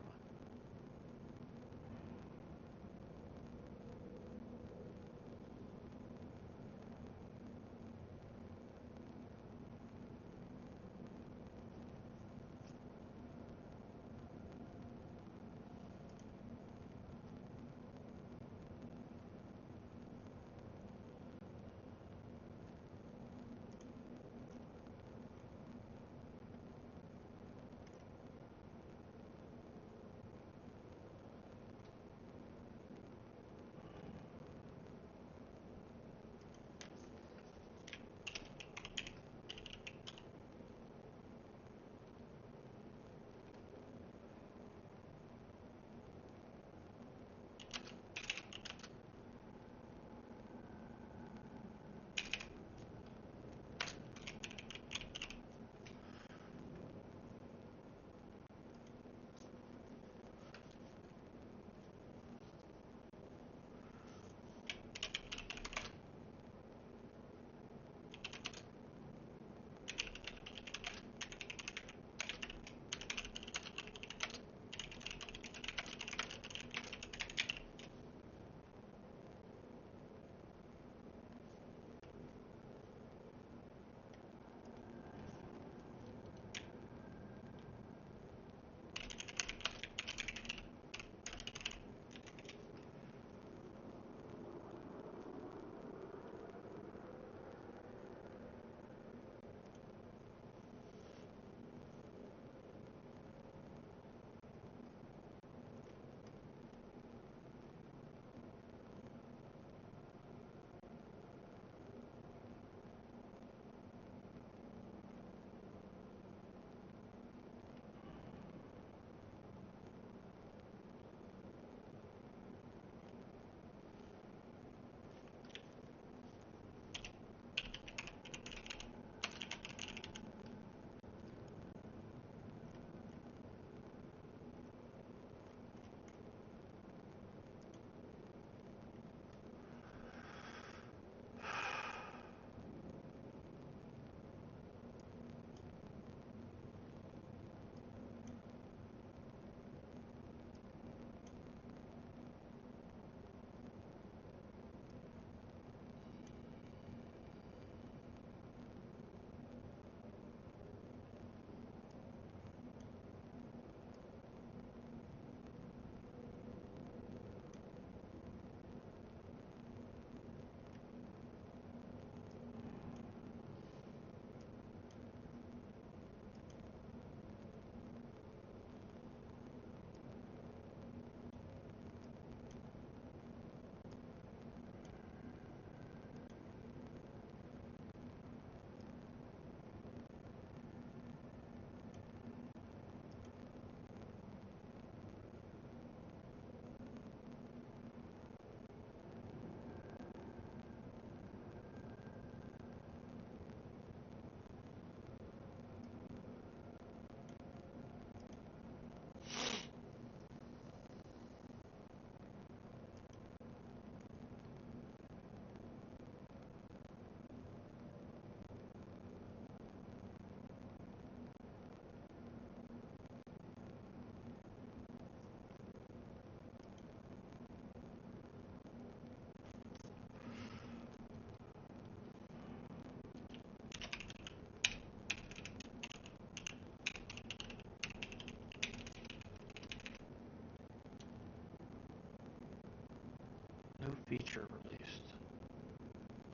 New feature released.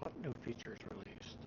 What new features released?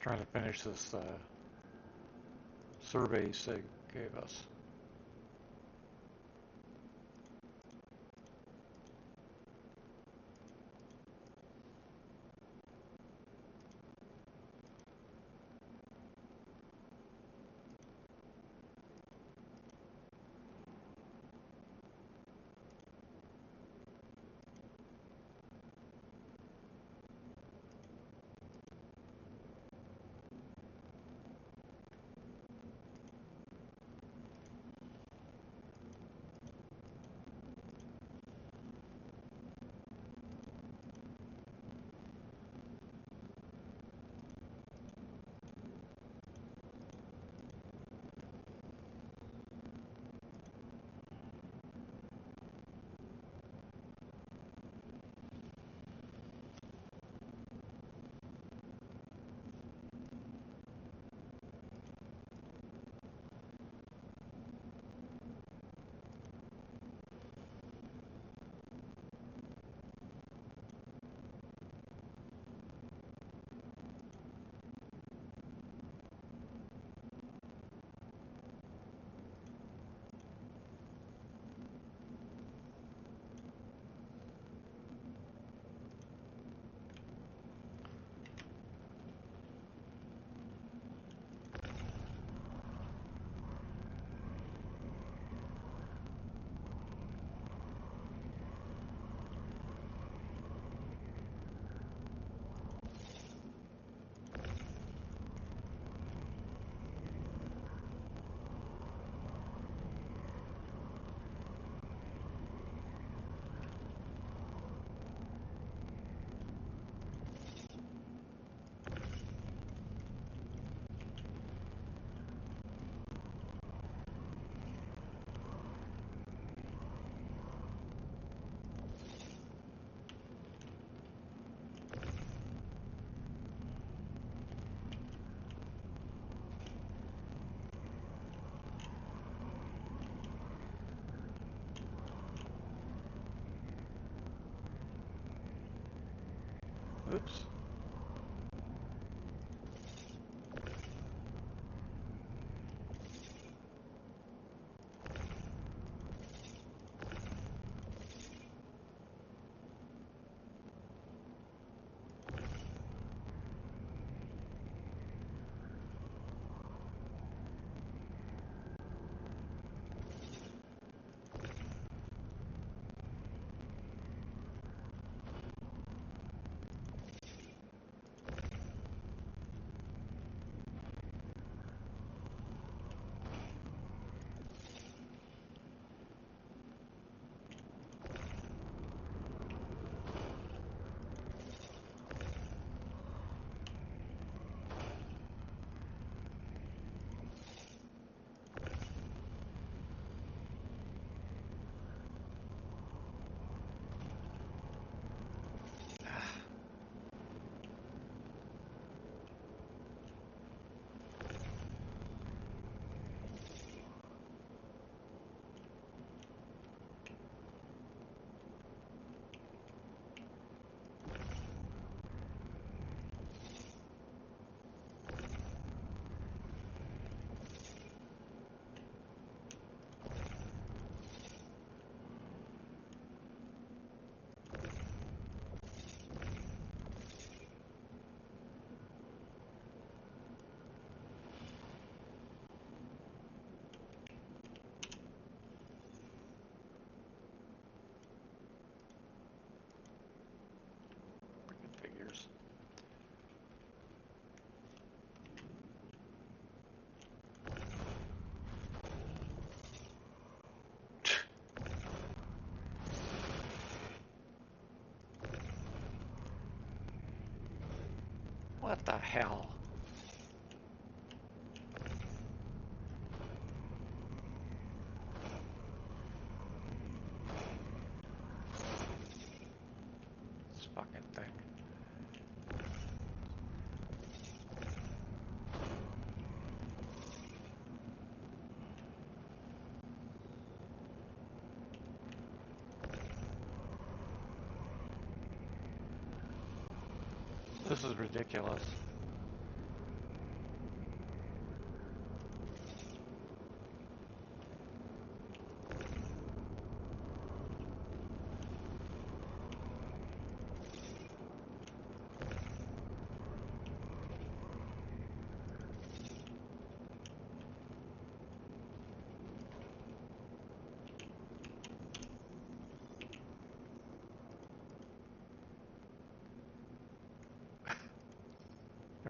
trying to finish this survey Sig gave us. Oops. Figures. What the hell? This fucking thing. This is ridiculous.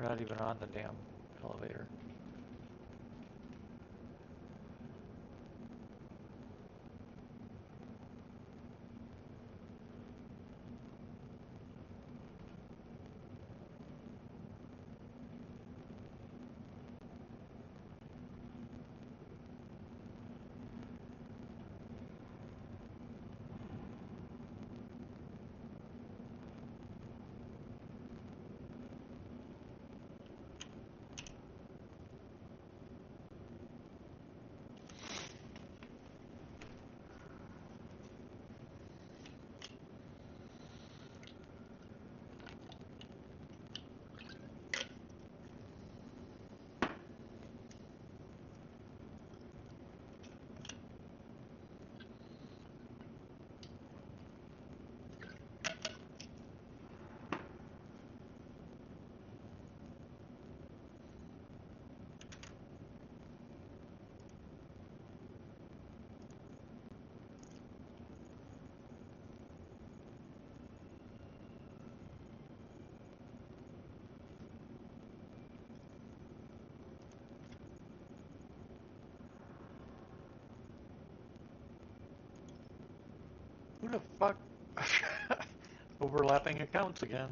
We're not even on the damn elevator. Who the fuck? Overlapping accounts again.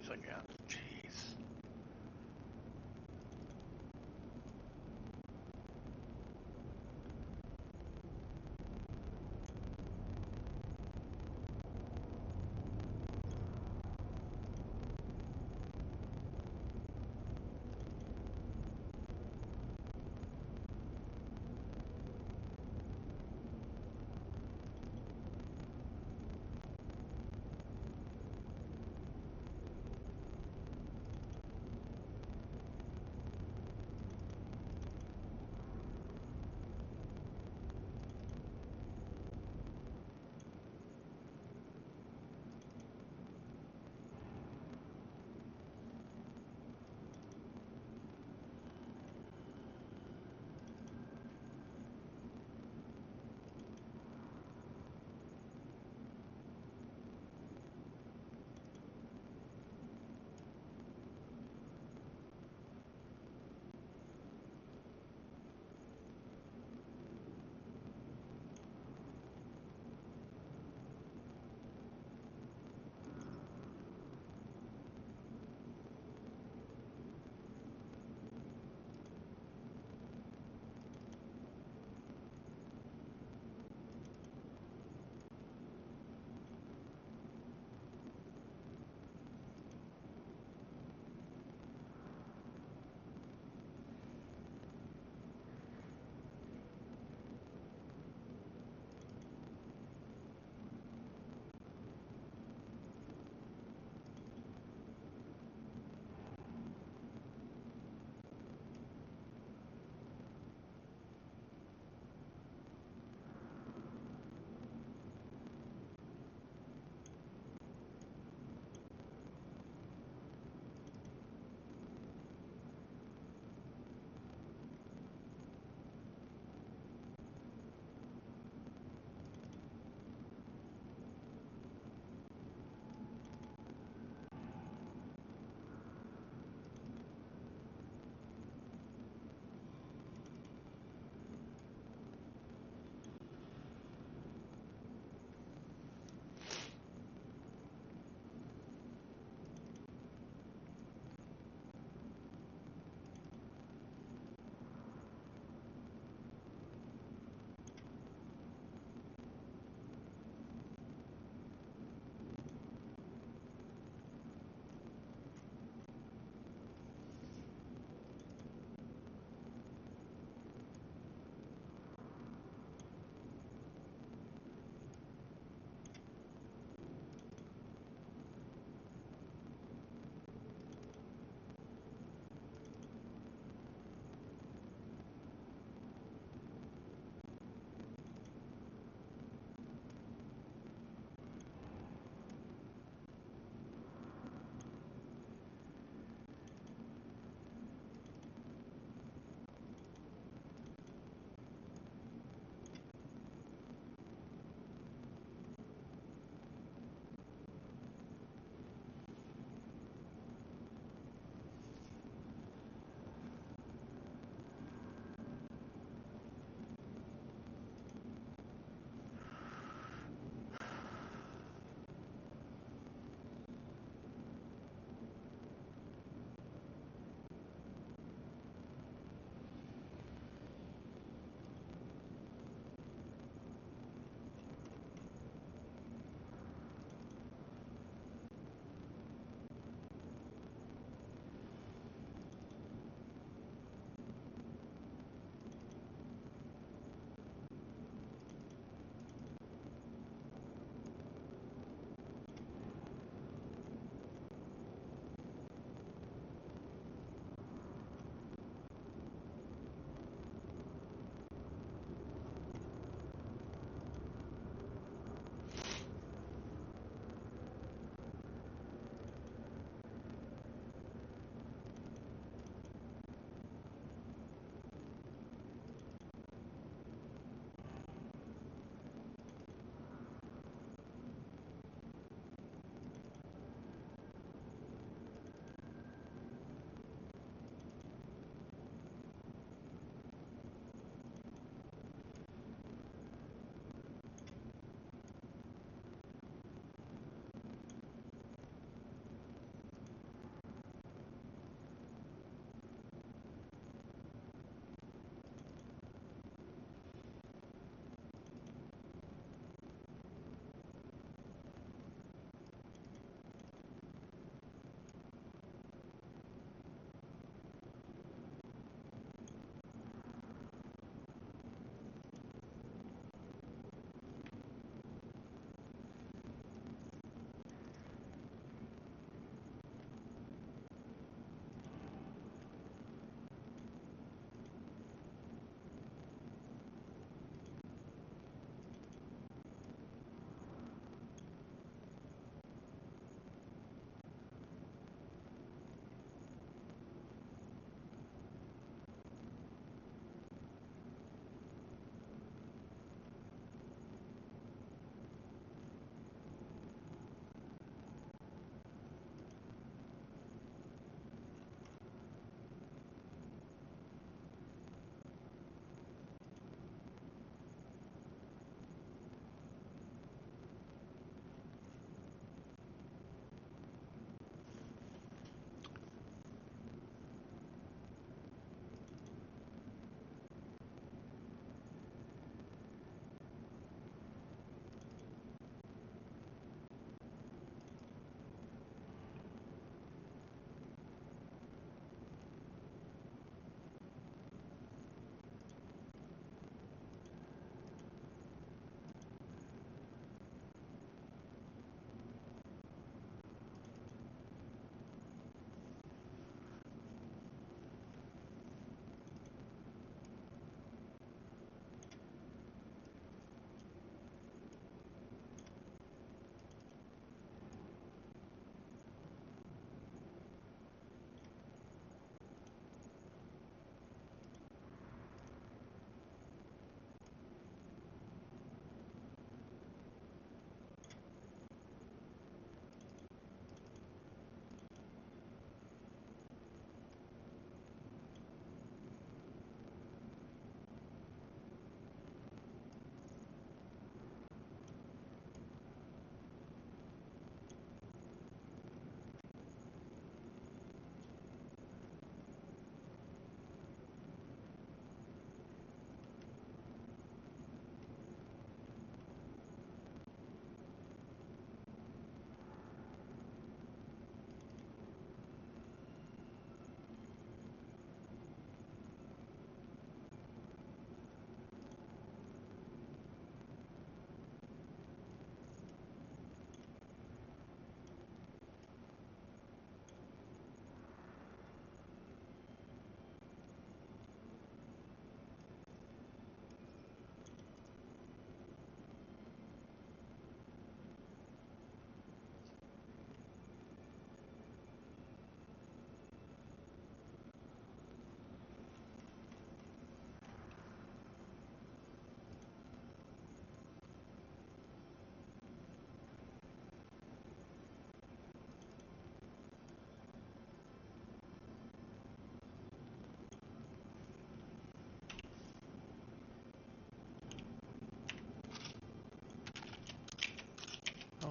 these again. Jeez.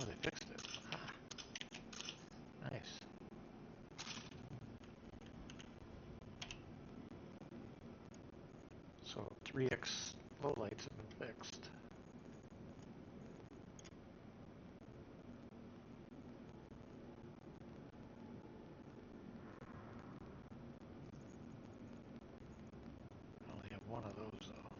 they fixed it. Ah, nice. So 3x lowlights have been fixed. I only have one of those though.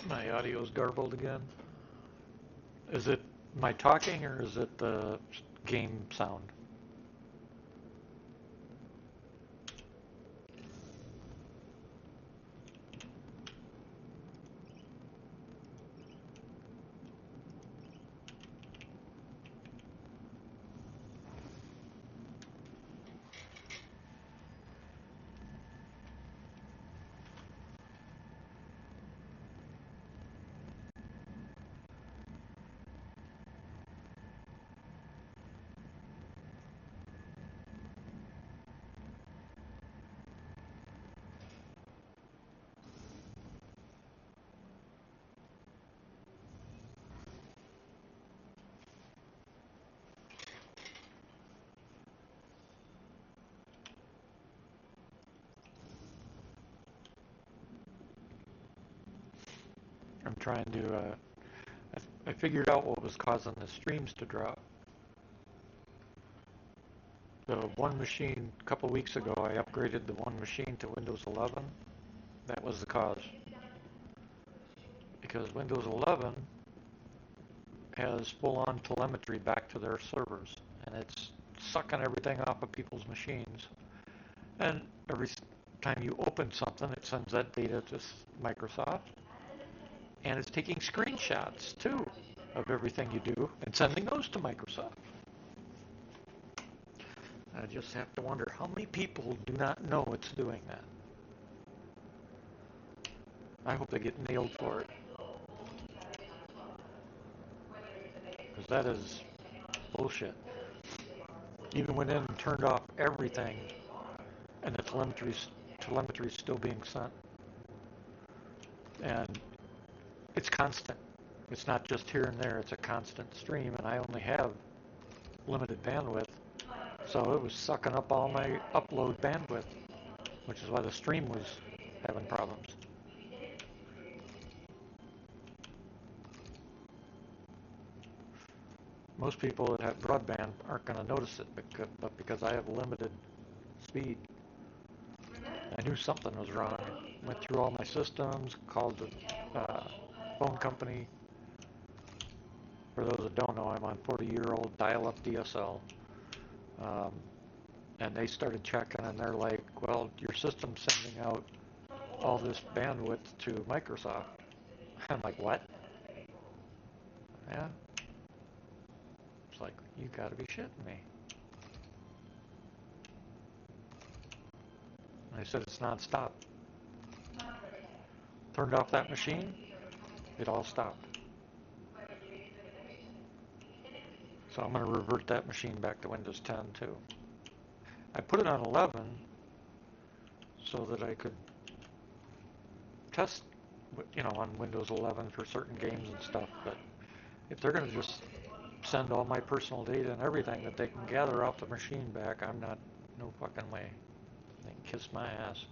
My audio's garbled again. Is it my talking or is it the game sound? I'm trying to, I figured out what was causing the streams to drop. The one machine, a couple weeks ago, I upgraded the one machine to Windows 11. That was the cause. Because Windows 11 has full-on telemetry back to their servers, and it's sucking everything off of people's machines. And every time you open something, it sends that data to Microsoft, and it's taking screenshots, too, of everything you do, and sending those to Microsoft. I just have to wonder how many people do not know it's doing that. I hope they get nailed for it. Because that is bullshit. Even went in and turned off everything, and the telemetry's still being sent. And it's constant. It's not just here and there, it's a constant stream, and I only have limited bandwidth. So it was sucking up all my upload bandwidth, which is why the stream was having problems. Most people that have broadband aren't going to notice it, but because I have limited speed, I knew something was wrong. I went through all my systems, called the phone company. For those that don't know, I'm on 40-year-old dial-up DSL. And they started checking, and they're like, well, your system's sending out all this bandwidth to Microsoft. I'm like, what? Yeah. It's like, you gotta be shitting me. And I said, it's non-stop. Turned off that machine, it all stopped. So I'm going to revert that machine back to Windows 10 too. I put it on 11 so that I could test, on Windows 11 for certain games and stuff. But if they're going to just send all my personal data and everything that they can gather off the machine back, I'm not, no fucking way. They can kiss my ass.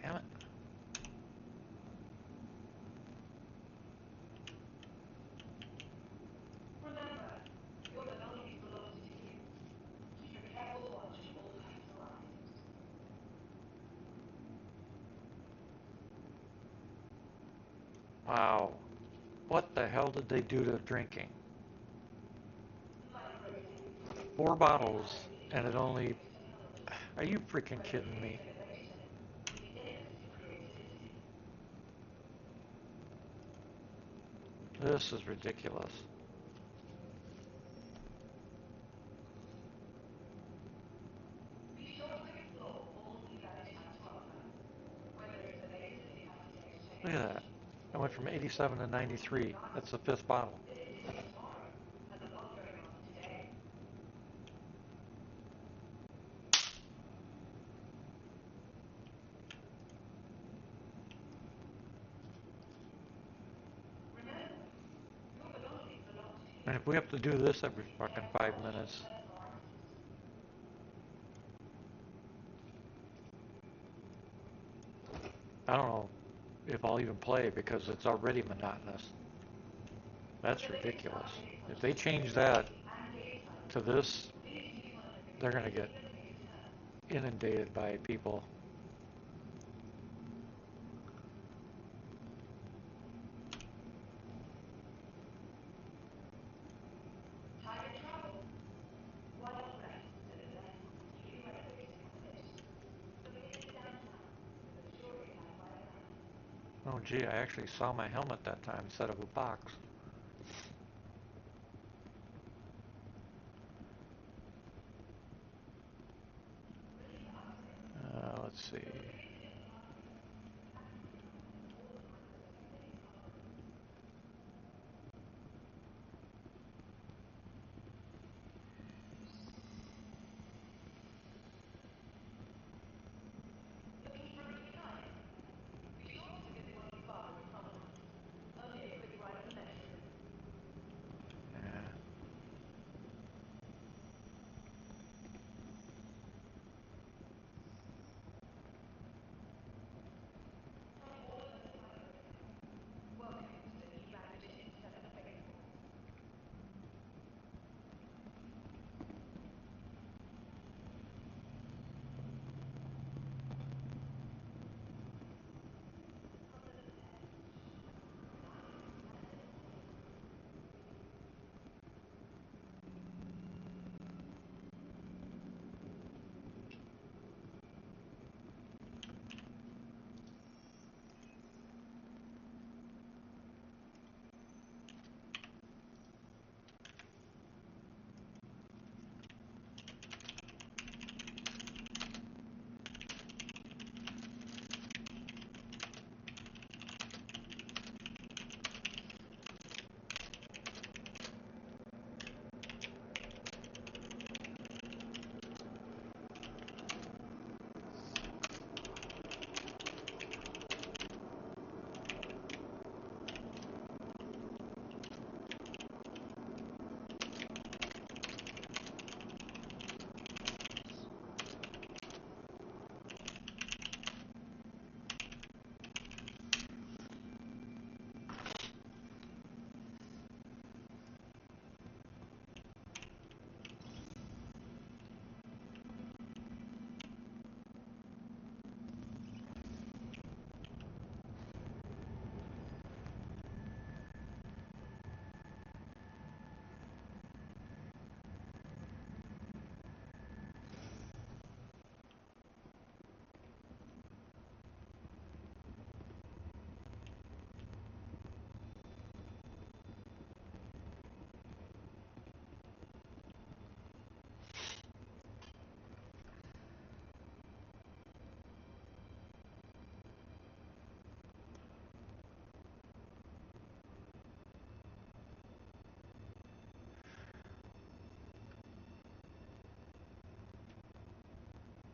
Damn it. Wow. What the hell did they do to drinking? 4 bottles, and it only... Are you freaking kidding me? This is ridiculous. Look at that. I went from 87 to 93. That's the 5th bottle. If we have to do this every fucking 5 minutes, I don't know if I'll even play because it's already monotonous. That's ridiculous. If they change that to this, they're going to get inundated by people. Oh gee, I actually saw my helmet that time instead of a box. Let's see.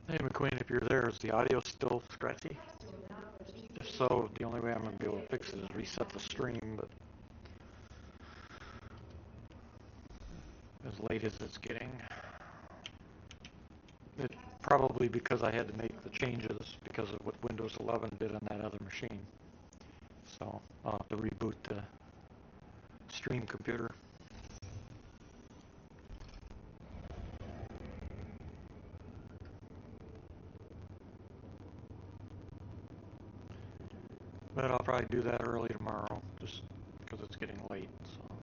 Hey McQueen, if you're there, is the audio still scratchy? If so, the only way I'm going to be able to fix it is reset the stream, but as late as it's getting, it's probably because I had to make the changes because of what Windows 11 did on that other machine. So I'll have to reboot the stream computer. But I'll probably do that early tomorrow, just because it's getting late. So.